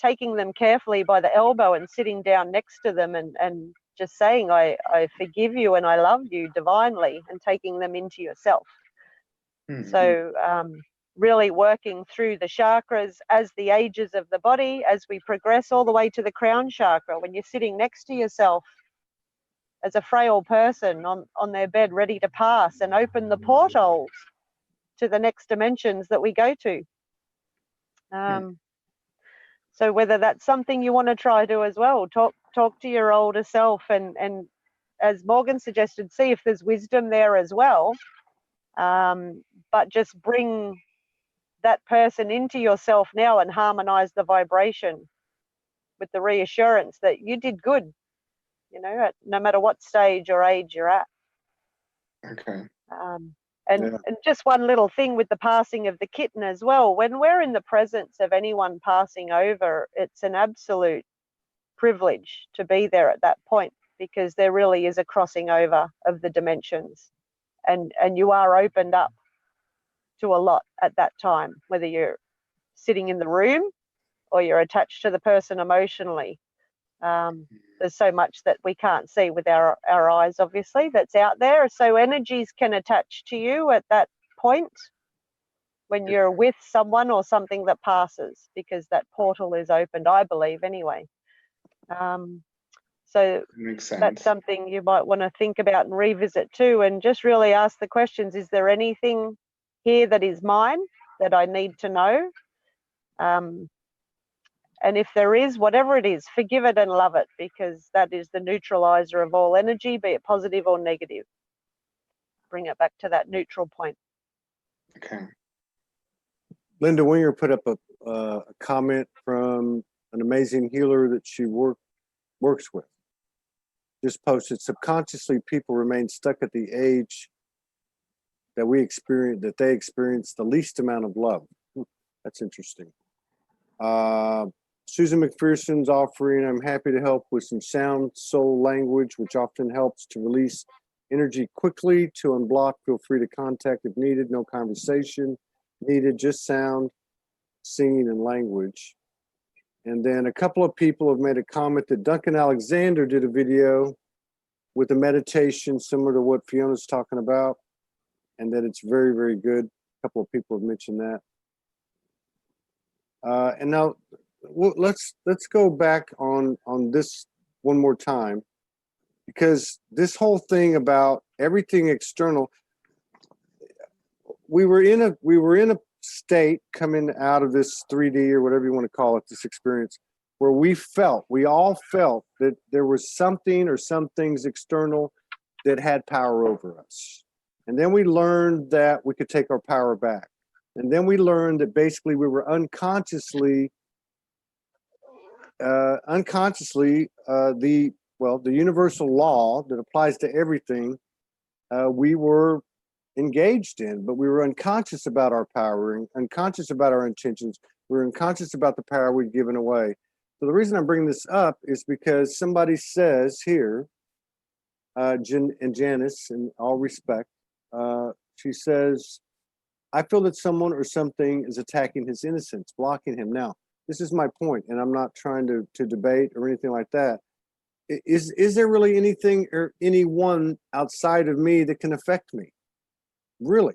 taking them carefully by the elbow and sitting down next to them and just saying, I forgive you and I love you divinely, and taking them into yourself. So, really working through the chakras as the ages of the body, as we progress all the way to the crown chakra, when you're sitting next to yourself as a frail person on their bed ready to pass, and open the portals to the next dimensions that we go to. So whether that's something you want to try to as well, talk to your older self, and as Morgan suggested, see if there's wisdom there as well. But just bring that person into yourself now and harmonize the vibration with the reassurance that you did good, no matter what stage or age you're at. Okay. And just one little thing with the passing of the kitten as well. When we're in the presence of anyone passing over, it's an absolute privilege to be there at that point, because there really is a crossing over of the dimensions, and you are opened up to a lot at that time, whether you're sitting in the room or you're attached to the person emotionally. There's so much that we can't see with our eyes, obviously, that's out there. So energies can attach to you at that point when you're with someone or something that passes, because that portal is opened, I believe, anyway. So makes sense. That's something you might want to think about and revisit too, and just really ask the questions, is there anything here that is mine that I need to know? And if there is, whatever it is, forgive it and love it, because that is the neutralizer of all energy, be it positive or negative. Bring it back to that neutral point. Okay. Linda Winger put up a comment from an amazing healer that she works with. just posted, subconsciously people remain stuck at the age that they experience the least amount of love. That's interesting. Susan McPherson's offering, I'm happy to help with some sound soul language, which often helps to release energy quickly. To unblock, feel free to contact if needed. No conversation needed, just sound, singing, and language. And then a couple of people have made a comment that Duncan Alexander did a video with a meditation similar to what Fiona's talking about, and that it's very, very good. A couple of people have mentioned that. And now let's go back on this one more time, because this whole thing about everything external, we were in a state coming out of this 3D or whatever you want to call it, this experience, where we all felt that there was something or some things external that had power over us. And then we learned that we could take our power back. And then we learned that basically we were unconsciously the universal law that applies to everything, we were engaged in, but we were unconscious about our power and unconscious about our intentions. We were unconscious about the power we'd given away. So the reason I'm bringing this up is because somebody says here, Janice, in all respect, she says, I feel that someone or something is attacking his innocence, blocking him. Now, this is my point, and I'm not trying to debate or anything like that. Is there really anything or anyone outside of me that can affect me? Really?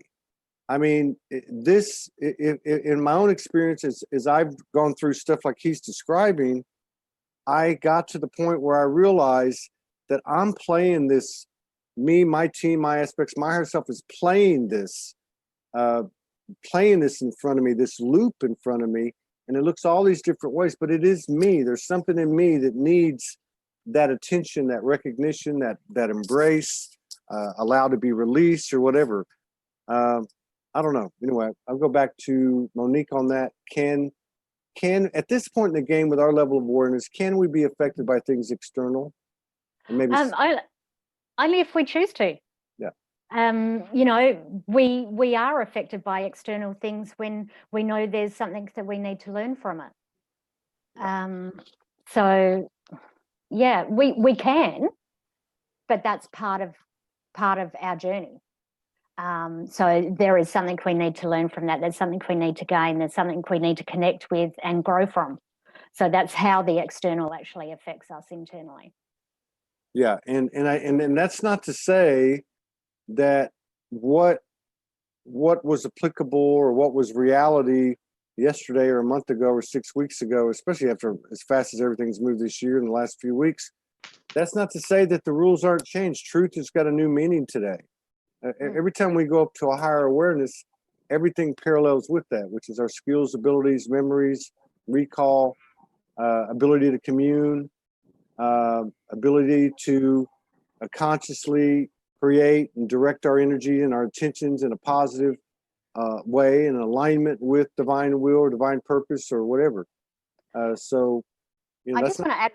I mean, in my own experience, as I've gone through stuff like he's describing, I got to the point where I realized that I'm playing this, me, my team, my aspects, my higher self is playing this in front of me, this loop in front of me, and it looks all these different ways, but it is me. There's something in me that needs that attention, that recognition, that embrace, allowed to be released or whatever. I don't know. Anyway, I'll go back to Monique on that. Can at this point in the game, with our level of awareness, can we be affected by things external? And maybe only if we choose to. Yeah. You know, we are affected by external things when we know there's something that we need to learn from it. So yeah, we can, but that's part of our journey. So there is something we need to learn from that. There's something we need to gain. There's something we need to connect with and grow from. So that's how the external actually affects us internally. Yeah, and that's not to say that what was applicable or what was reality yesterday or a month ago or 6 weeks ago, especially after as fast as everything's moved this year in the last few weeks, that's not to say that the rules aren't changed. Truth has got a new meaning today. Every time we go up to a higher awareness, everything parallels with that, which is our skills, abilities, memories, recall, ability to commune, ability to consciously create and direct our energy and our attentions in a positive way, in alignment with divine will or divine purpose or whatever. So, you know, I just want to add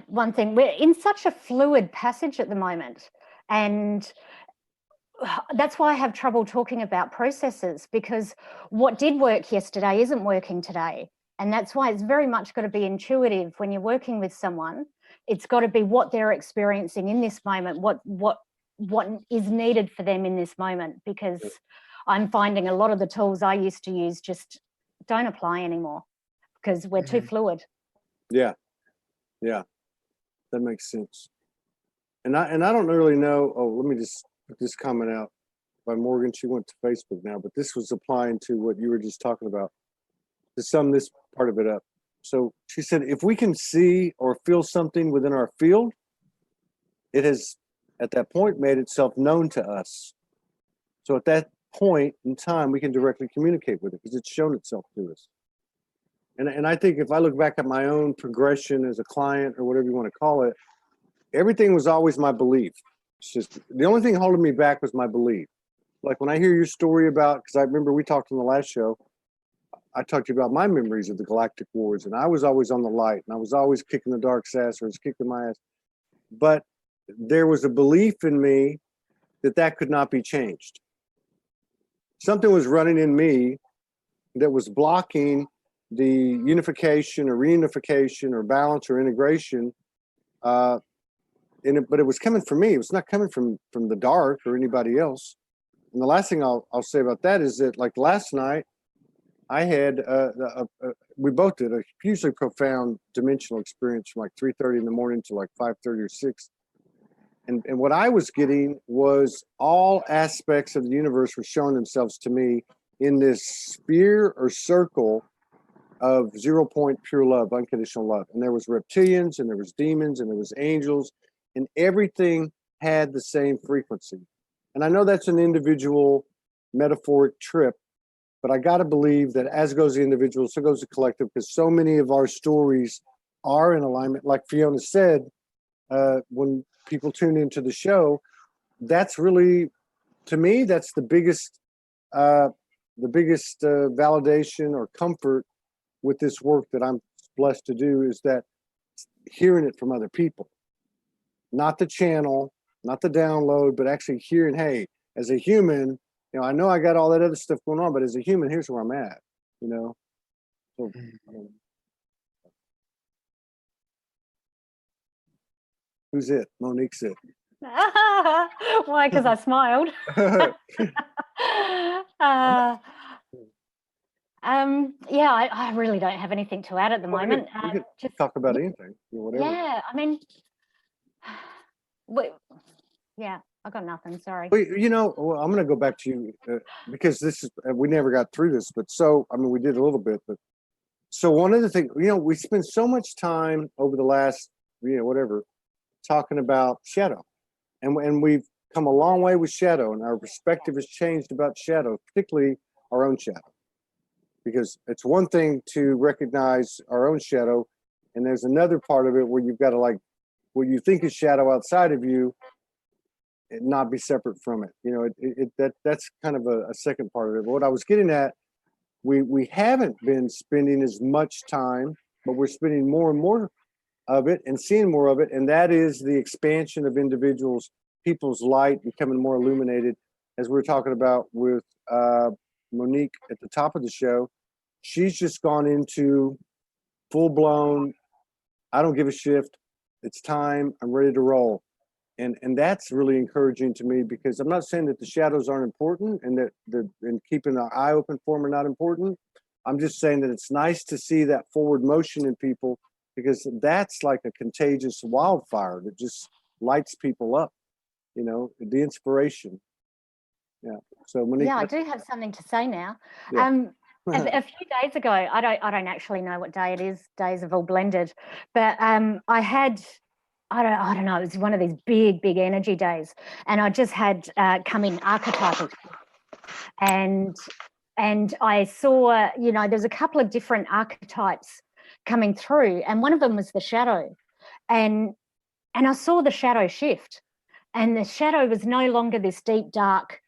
one thing. We're in such a fluid passage at the moment, and that's why I have trouble talking about processes, because what did work yesterday isn't working today. And that's why it's very much got to be intuitive when you're working with someone. It's got to be what they're experiencing in this moment, what is needed for them in this moment, because I'm finding a lot of the tools I used to use just don't apply anymore because we're too fluid. Yeah, that makes sense. And I don't really know. Oh, let me just put this comment out by Morgan. She went to Facebook now, but this was applying to what you were just talking about, to sum this part of it up. So she said, if we can see or feel something within our field, it has at that point made itself known to us. So at that point in time, we can directly communicate with it because it's shown itself to us. And I think if I look back at my own progression as a client or whatever you want to call it, everything was always my belief. It's just the only thing holding me back was my belief. Like when I hear your story about, because I remember we talked on the last show, I talked to you about my memories of the Galactic Wars, and I was always on the light, and I was always kicking the dark ass, or was kicking my ass. but there was a belief in me that that could not be changed. Something was running in me that was blocking the unification or reunification or balance or integration. But it was coming from me. It was not coming from the dark or anybody else. And the last thing I'll say about that is that, like last night, I had we both did a hugely profound dimensional experience from like 3:30 in the morning to like 5:30 or 6. And what I was getting was all aspects of the universe were showing themselves to me in this sphere or circle of 0 point pure love, unconditional love. And there was reptilians and there was demons and there was angels, and everything had the same frequency. And I know that's an individual metaphoric trip, but I got to believe that as goes the individual, so goes the collective, because so many of our stories are in alignment. Like Fiona said, when people tune into the show, that's really, to me, that's the biggest validation or comfort with this work that I'm blessed to do, is that hearing it from other people, not the channel, not the download, but actually hearing, hey, as a human, you know, I know I got all that other stuff going on, but as a human, here's where I'm at, you know. So, who's it? Monique's it. Why? Because I smiled. Yeah, I really don't have anything to add at the moment. We could just talk about anything, whatever. Yeah, I mean, yeah, I got nothing. Sorry. Well, you know, well, I'm going to go back to you because this is, we never got through this, but so, I mean, we did a little bit, but so one of the things, you know, we spent so much time over the last, you know, whatever, talking about shadow, and we've come a long way with shadow, and our perspective has changed about shadow, particularly our own shadow, because it's one thing to recognize our own shadow, and there's another part of it where you've got to, like, what you think is shadow outside of you, it not be separate from it. You know, that's kind of a second part of it. But what I was getting at, we haven't been spending as much time, but we're spending more and more of it and seeing more of it, and that is the expansion of people's light becoming more illuminated. As we were talking about with Monique at the top of the show, she's just gone into full-blown, I don't give a shift, it's time, I'm ready to roll. And that's really encouraging to me, because I'm not saying that the shadows aren't important and that and keeping our eye open for them are not important. I'm just saying that it's nice to see that forward motion in people, because that's like a contagious wildfire that just lights people up, you know, the inspiration. Yeah. So Monique, yeah, I do have something to say now. Yeah. A few days ago, I don't actually know what day it is. Days have all blended, but I had. I don't know. It was one of these big energy days, and I just had come in archetypal, and I saw, you know, there's a couple of different archetypes coming through, and one of them was the shadow, and I saw the shadow shift, and the shadow was no longer this deep dark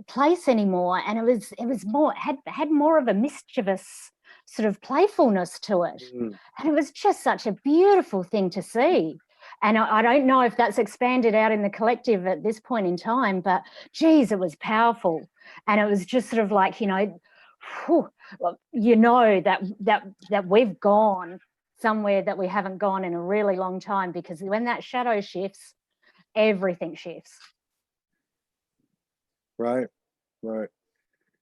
place anymore, and it was more had more of a mischievous sort of playfulness to it. And it was just such a beautiful thing to see. And I don't know if that's expanded out in the collective at this point in time, but geez, it was powerful. And it was just sort of like, you know, that we've gone somewhere that we haven't gone in a really long time, because when that shadow shifts, everything shifts. Right.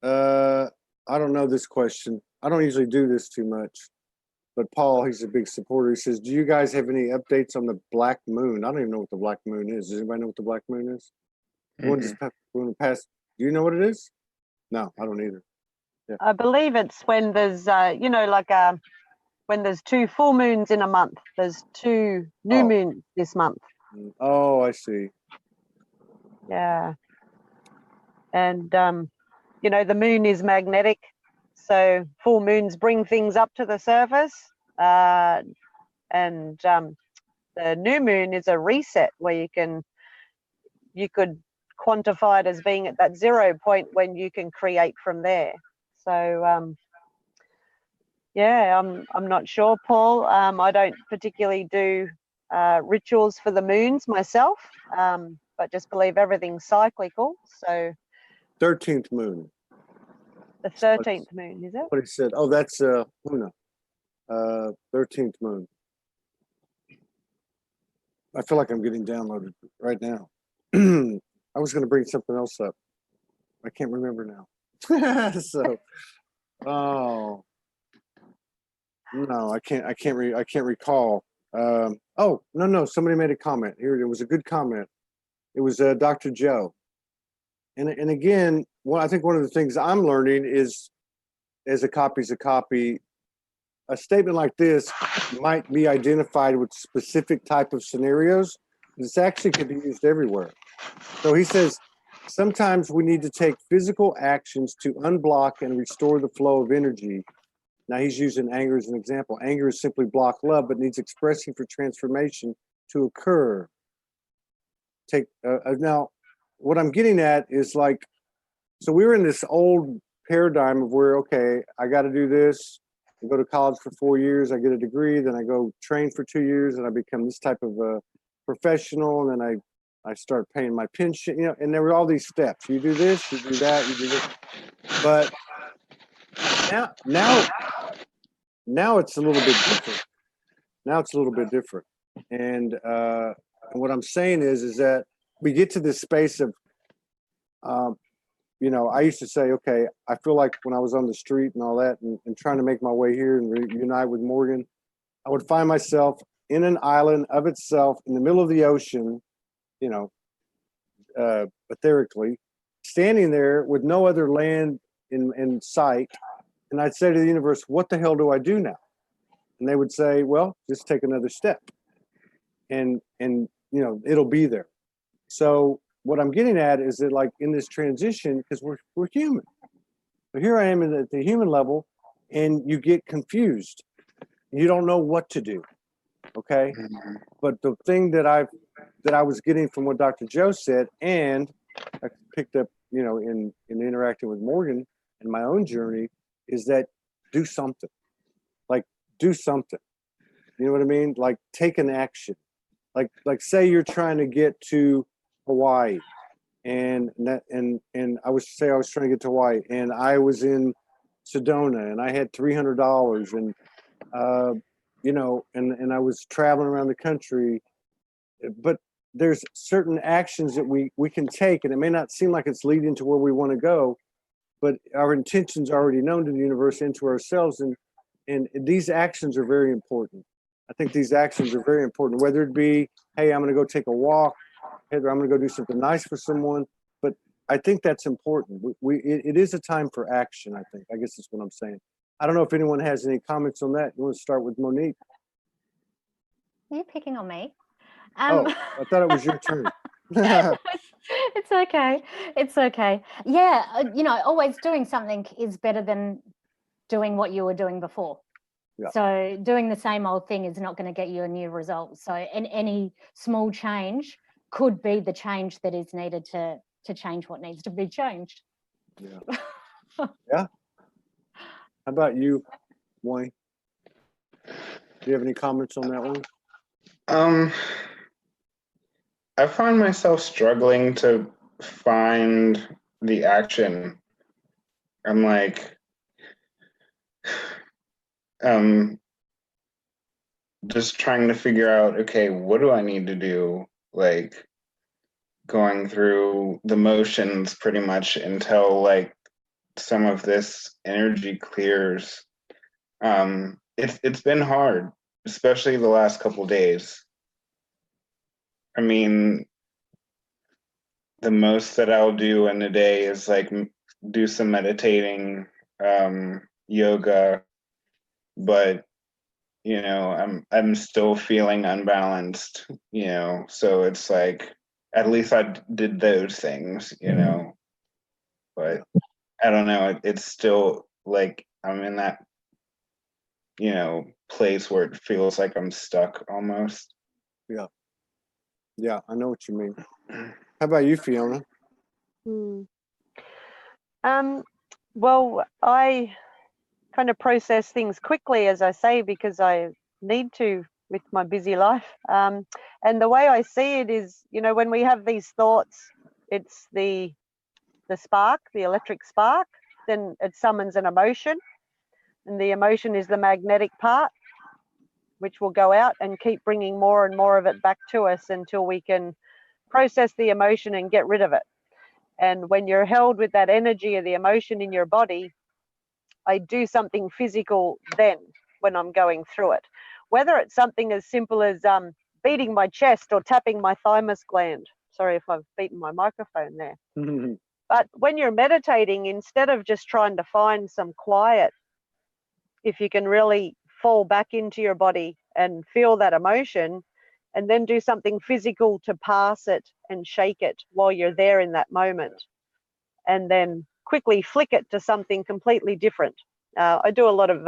I don't know this question. I don't usually do this too much, but Paul, he's a big supporter. He says, do you guys have any updates on the black moon? I don't even know what the black moon is. Does anybody know what the black moon is? Mm-hmm. Do you know what it is? No, I don't either. Yeah. I believe it's when there's, you know, like when there's 2 full moons in a month. There's 2 new moons this month. Oh, I see. Yeah. And, you know, the moon is magnetic. So full moons bring things up to the surface. And the new moon is a reset where you could quantify it as being at that 0 point when you can create from there. So, yeah, I'm not sure, Paul. I don't particularly do rituals for the moons myself, but just believe everything's cyclical. So 13th moon. the 13th moon, is it? What he said. Oh, that's Huna. 13th moon. I feel like I'm getting downloaded right now. I was going to bring something else up. I can't remember now. So, oh no, I can't recall. Oh no, somebody made a comment here. It was a good comment. It was Dr. Joe. And again, I think one of the things I'm learning is, as a copy's a copy, a statement like this might be identified with specific type of scenarios. This actually could be used everywhere. So he says, sometimes we need to take physical actions to unblock and restore the flow of energy. Now he's using anger as an example. Anger is simply blocked love, but needs expressing for transformation to occur. Now, what I'm getting at is like, so we were in this old paradigm of where, okay, I got to do this. I go to college for 4 years, I get a degree, then I go train for 2 years, and I become this type of a professional, and then I start paying my pension, you know, and there were all these steps. You do this, you do that, you do this. But now it's a little bit different. Now it's a little bit different. And what I'm saying is that we get to this space of, you know, I used to say, okay, I feel like when I was on the street and all that and trying to make my way here and reunite with Morgan, I would find myself in an island of itself in the middle of the ocean, you know, etherically, standing there with no other land in sight. And I'd say to the universe, what the hell do I do now? And they would say, well, just take another step. And you know, it'll be there. So what I'm getting at is that, like, in this transition, because we're human. So here I am at the human level, and you get confused. You don't know what to do. Okay. But the thing that I was getting from what Dr. Joe said, and I picked up, you know, in interacting with Morgan and my own journey, is that do something. Like, do something. You know what I mean? Like, take an action. Like say you're trying to get to Hawaii, and I was trying to get to Hawaii, and I was in Sedona, and I had $300, and you know, and I was traveling around the country. But there's certain actions that we can take, and it may not seem like it's leading to where we want to go, but our intentions are already known to the universe and to ourselves, and these actions are very important. I think these actions are very important, whether it be, hey, I'm going to go take a walk, or I'm going to go do something nice for someone. But I think that's important. It is a time for action, I think. I guess that's what I'm saying. I don't know if anyone has any comments on that. You want to start with Monique? Are you picking on me? Oh, I thought it was your turn. It's okay. It's okay. Yeah, you know, always doing something is better than doing what you were doing before. Yeah. So doing the same old thing is not going to get you a new result. So any small change could be the change that is needed to change what needs to be changed. Yeah. Yeah. How about you, Wayne? Do you have any comments on that one? I find myself struggling to find the action. I'm like, just trying to figure out, okay, what do I need to do? Like, going through the motions pretty much until like some of this energy clears. It's been hard, especially the last couple of days. I mean, the most that I'll do in a day is like do some meditating, yoga, but you know, I'm still feeling unbalanced, you know, so it's like, at least I did those things, you know, but I don't know, it's still like I'm in that, you know, place where it feels like I'm stuck almost. Yeah. Yeah, I know what you mean. How about you, Fiona? Well, I kind of process things quickly, as I say, because I need to with my busy life. And the way I see it is, you know, when we have these thoughts, it's the spark, the electric spark, then it summons an emotion, and the emotion is the magnetic part, which will go out and keep bringing more and more of it back to us until we can process the emotion and get rid of it. And when you're held with that energy of the emotion in your body, I do something physical then when I'm going through it. Whether it's something as simple as beating my chest or tapping my thymus gland. Sorry if I've beaten my microphone there. But when you're meditating, instead of just trying to find some quiet, if you can really fall back into your body and feel that emotion, and then do something physical to pass it and shake it while you're there in that moment, and then quickly flick it to something completely different. I do a lot of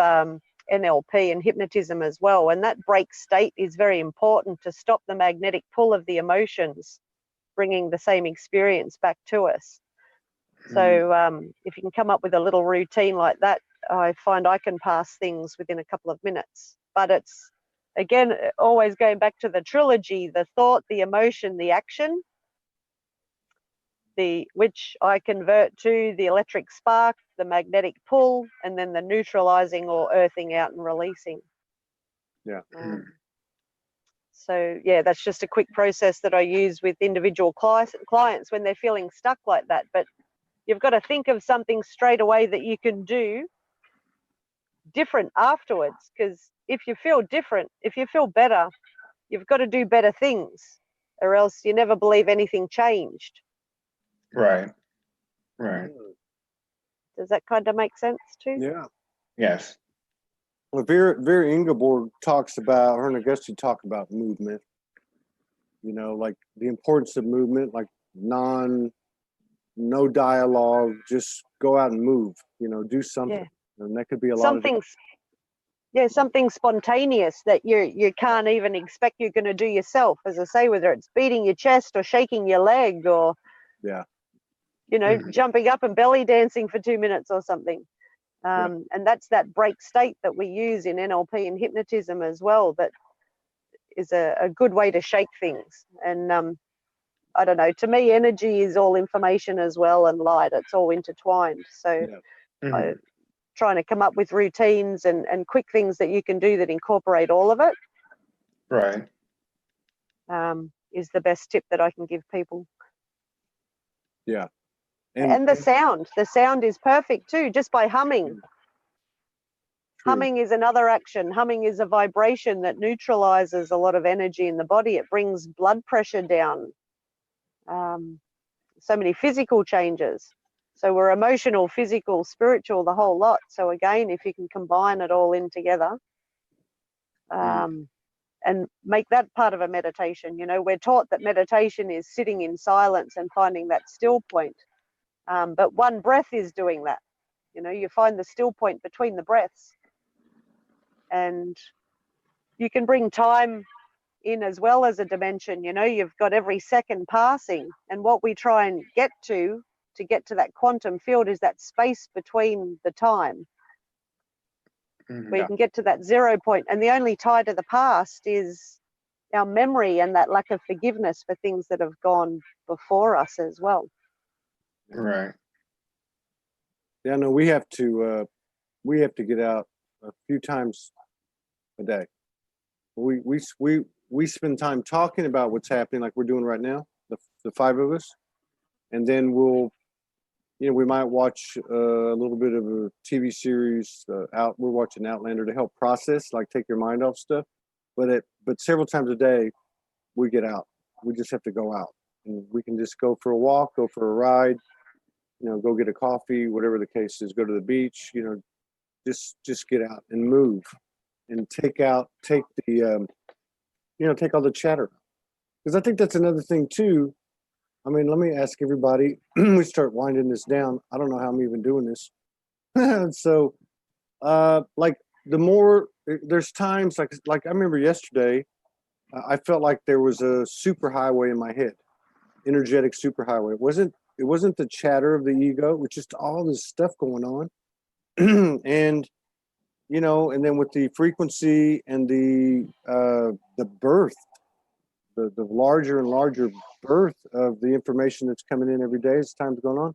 NLP and hypnotism as well, and that break state is very important to stop the magnetic pull of the emotions, bringing the same experience back to us. So if you can come up with a little routine like that, I find I can pass things within a couple of minutes. But it's, again, always going back to the trilogy, the thought, the emotion, the action, which I convert to the electric spark, the magnetic pull, and then the neutralizing or earthing out and releasing. Yeah. So yeah, that's just a quick process that I use with individual clients when they're feeling stuck like that. But you've got to think of something straight away that you can do different afterwards, because if you feel different, if you feel better, you've got to do better things, or else you never believe anything changed. Right. Right. Does that kind of make sense too? Yeah. Yes. Well, Vera Ingeborg talks about, her and Augusti talk about movement, you know, like the importance of movement, like no dialogue, just go out and move, you know, do something. Yeah. And that could be a lot of something spontaneous that you can't even expect you're going to do yourself. As I say, whether it's beating your chest or shaking your leg or, you know, jumping up and belly dancing for 2 minutes or something. And that's that break state that we use in NLP and hypnotism as well. That is a good way to shake things. And I don't know, to me, energy is all information as well, and light. It's all intertwined. So I trying to come up with routines and quick things that you can do that incorporate all of it. Right. Is the best tip that I can give people. Yeah. And the sound is perfect too, just by humming. True. Humming is another action. Humming is a vibration that neutralizes a lot of energy in the body. It brings blood pressure down. So many physical changes. So we're emotional, physical, spiritual, the whole lot. So again, if you can combine it all in together, and make that part of a meditation. You know, we're taught that meditation is sitting in silence and finding that still point. But one breath is doing that. You know, you find the still point between the breaths. And you can bring time in as well as a dimension. You know, you've got every second passing. And what we try and get to get to that quantum field is that space between the time. Where you can get to that 0 point. And the only tie to the past is our memory and that lack of forgiveness for things that have gone before us as well. Right. Yeah, no, we have to get out a few times a day. We spend time talking about what's happening, like we're doing right now, the five of us, and then we'll, you know, we might watch a little bit of a TV series. We're watching Outlander to help process, like take your mind off stuff. But several times a day, we get out. We just have to go out, and we can just go for a walk, go for a ride, you know, go get a coffee, whatever the case is. Go to the beach, you know, just get out and move, and take all the chatter, because I think that's another thing too. I mean, let me ask everybody, we start winding this down. I don't know how I'm even doing this. So, like the more, there's times like I remember yesterday, I felt like there was a superhighway in my head, energetic superhighway. It wasn't the chatter of the ego, it was just all this stuff going on. And you know, and then with the frequency and the birth, the larger and larger birth of the information that's coming in every day as time's going on,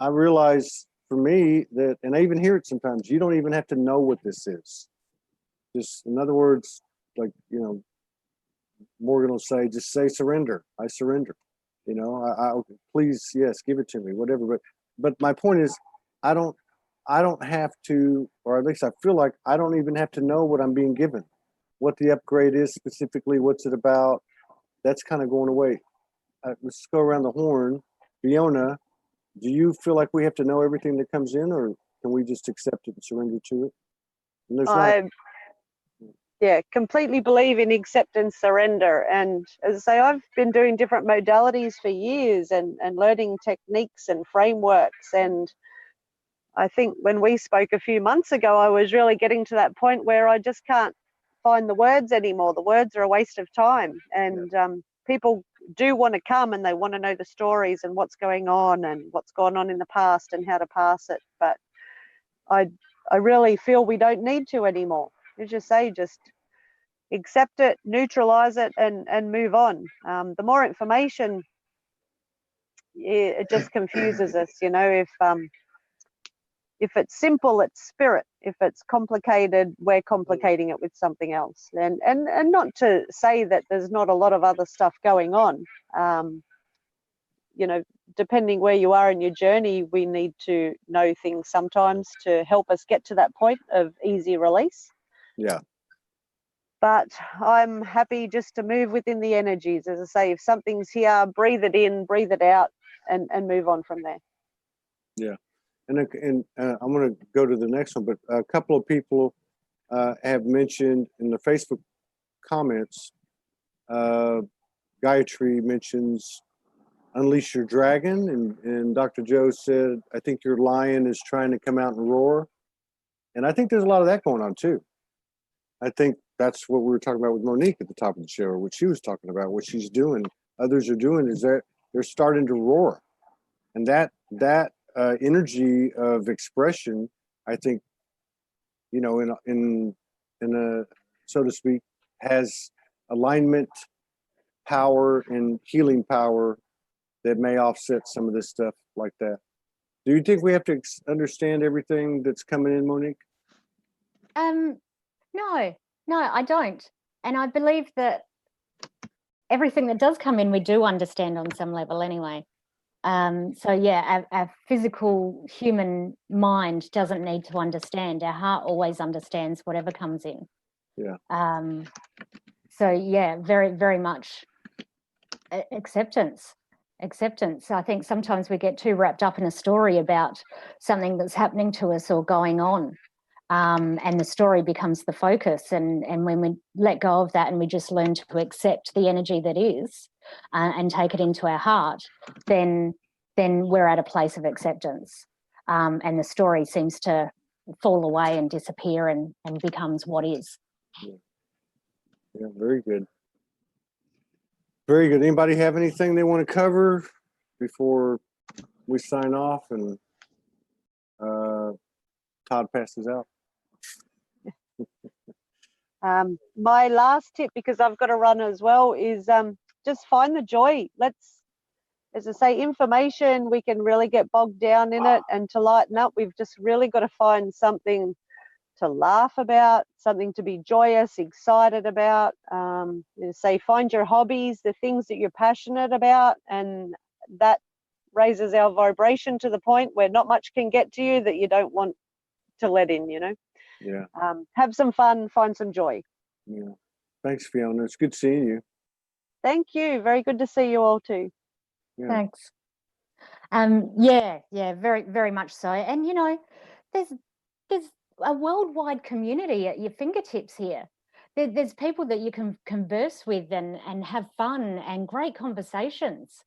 I realize for me that, and I even hear it sometimes, you don't even have to know what this is. Just, in other words, like, you know, Morgan will say, just say surrender. I surrender. You know, I please, yes, give it to me, whatever. But my point is, I don't have to, or at least I feel like I don't even have to know what I'm being given, what the upgrade is specifically, what's it about. That's kind of going away. Let's go around the horn. Fiona, do you feel like we have to know everything that comes in, or can we just accept it and surrender to it? And there's not. Yeah, completely believe in acceptance, surrender. And as I say, I've been doing different modalities for years and learning techniques and frameworks. And I think when we spoke a few months ago, I was really getting to that point where I just can't find the words anymore. The words are a waste of time. And people do want to come and they want to know the stories and what's going on and what's gone on in the past and how to pass it. But I really feel we don't need to anymore. As you say, just accept it, neutralize it, and move on. The more information, it just confuses us. You know, if it's simple, it's spirit. If it's complicated, we're complicating it with something else. And not to say that there's not a lot of other stuff going on. You know, depending where you are in your journey, we need to know things sometimes to help us get to that point of easy release. Yeah. But I'm happy just to move within the energies. As I say, if something's here, breathe it in, breathe it out, and move on from there. Yeah. And I'm going to go to the next one, but a couple of people have mentioned in the Facebook comments, Gayatri mentions Unleash Your Dragon, and Dr. Joe said, I think your lion is trying to come out and roar. And I think there's a lot of that going on too. I think that's what we were talking about with Monique at the top of the show, or what she was talking about, what she's doing, others are doing, is that they're starting to roar. And that energy of expression, I think, you know, in a, so to speak, has alignment power and healing power that may offset some of this stuff like that. Do you think we have to understand everything that's coming in, Monique? No, I don't. And I believe that everything that does come in, we do understand on some level anyway. So yeah, our physical human mind doesn't need to understand. Our heart always understands whatever comes in. Yeah. So yeah, very, very much acceptance. I think sometimes we get too wrapped up in a story about something that's happening to us or going on. And the story becomes the focus. And when we let go of that and we just learn to accept the energy that is and take it into our heart, then we're at a place of acceptance. And the story seems to fall away and disappear and becomes what is. Yeah, very good. Very good. Anybody have anything they want to cover before we sign off and Todd passes out? My last tip, because I've got to run as well, is just find the joy. Let's, as I say, information, we can really get bogged down in it, and to lighten up, we've just really got to find something to laugh about, something to be joyous, excited about. Say, find your hobbies, the things that you're passionate about, and that raises our vibration to the point where not much can get to you that you don't want to let in, you know. Yeah. Have some fun, find some joy. Yeah. Thanks, Fiona. It's good seeing you. Thank you. Very good to see you all too. Yeah. Thanks. Yeah, very, very much so. And you know, there's a worldwide community at your fingertips here. There's people that you can converse with and have fun and great conversations.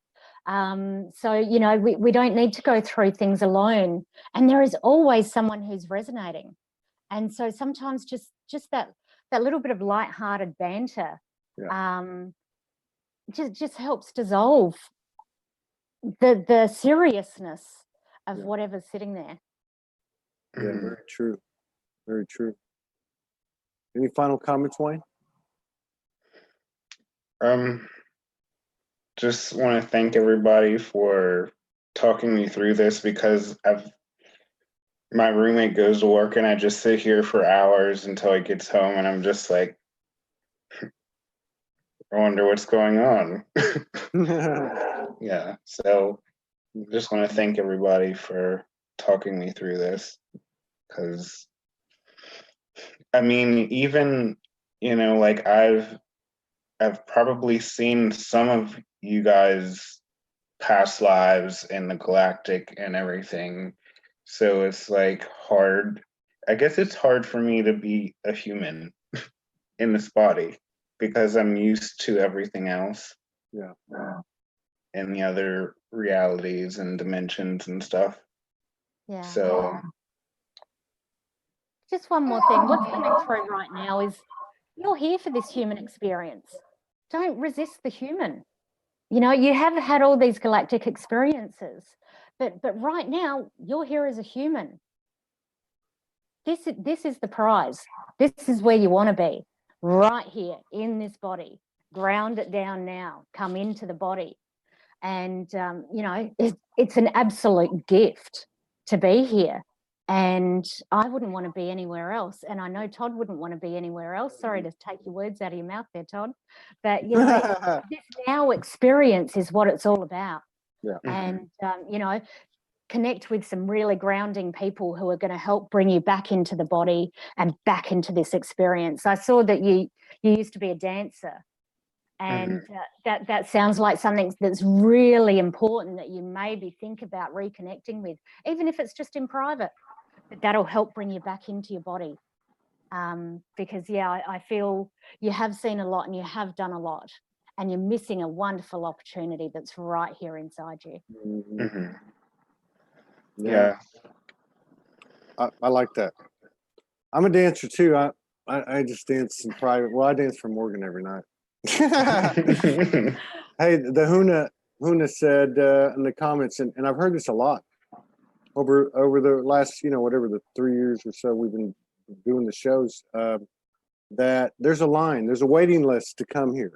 So, you know, we don't need to go through things alone. And there is always someone who's resonating. And so sometimes just that little bit of lighthearted banter just helps dissolve the seriousness of whatever's sitting there. Yeah, very true. Very true. Any final comments, Wayne? Just want to thank everybody for talking me through this, because my roommate goes to work and I just sit here for hours until he gets home, and I'm just like, I wonder what's going on. Yeah, so just want to thank everybody for talking me through this, because I mean, even, you know, like I've probably seen some of you guys' past lives in the galactic and everything, so it's like hard. I guess it's hard for me to be a human in this body, because I'm used to everything else. Yeah. And the other realities and dimensions and stuff. Yeah. So Just one more thing. What's coming through right now is you're here for this human experience. Don't resist the human. You know, you have had all these galactic experiences, but right now you're here as a human. This is the prize. This is where you want to be, right here in this body. Ground it down now. Come into the body. And, you know, it's an absolute gift to be here. And I wouldn't want to be anywhere else. And I know Todd wouldn't want to be anywhere else. Sorry to take your words out of your mouth there, Todd. But, you know, this now experience is what it's all about. Yeah. And, you know, connect with some really grounding people who are going to help bring you back into the body and back into this experience. I saw that you used to be a dancer. And that sounds like something that's really important that you maybe think about reconnecting with, even if it's just in private. But that'll help bring you back into your body. Because, yeah, I feel you have seen a lot and you have done a lot, and you're missing a wonderful opportunity that's right here inside you. Mm-hmm. yeah. I like that. I'm a dancer too. I just dance in private. Well, I dance for Morgan every night. Hey, the Huna said in the comments, and I've heard this a lot over the last, you know, whatever, the 3 years or so we've been doing the shows, that there's a waiting list to come here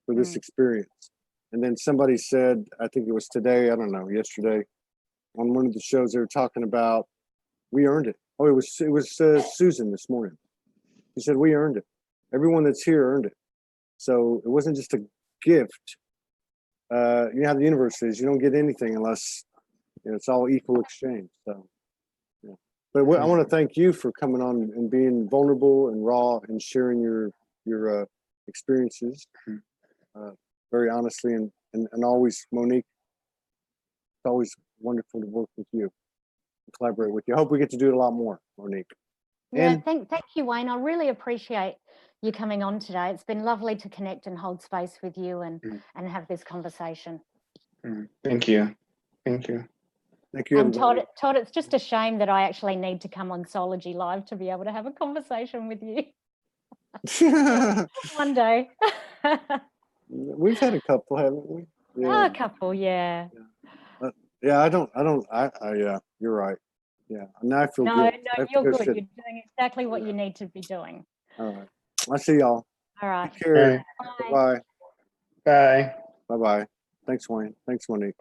for this experience. And then somebody said, I think it was today, I don't know, yesterday, on one of the shows, they were talking about, we earned it. Oh, it was Susan this morning. She said, we earned it. Everyone that's here earned it. So it wasn't just a gift. You know how the universe is. You don't get anything unless, you know, it's all equal exchange. So, yeah. But I want to thank you for coming on and being vulnerable and raw and sharing your experiences very honestly, and always, Monique, it's always wonderful to work with you and collaborate with you. I hope we get to do it a lot more, Monique. Yeah, thank you, Wayne. I really appreciate you coming on today. It's been lovely to connect and hold space with you and have this conversation. Thank you. Thank you. Thank you. And Todd, it's just a shame that I actually need to come on Soulogy Live to be able to have a conversation with you. One day. We've had a couple, haven't we? Yeah. A couple, yeah. Yeah, yeah, you're right. Yeah, now I feel good. No, you're good. You're doing exactly what you need to be doing. All right. I'll see y'all. All right. Take care. Bye. Bye. Bye. Bye-bye. Thanks, Wayne. Thanks, Monique.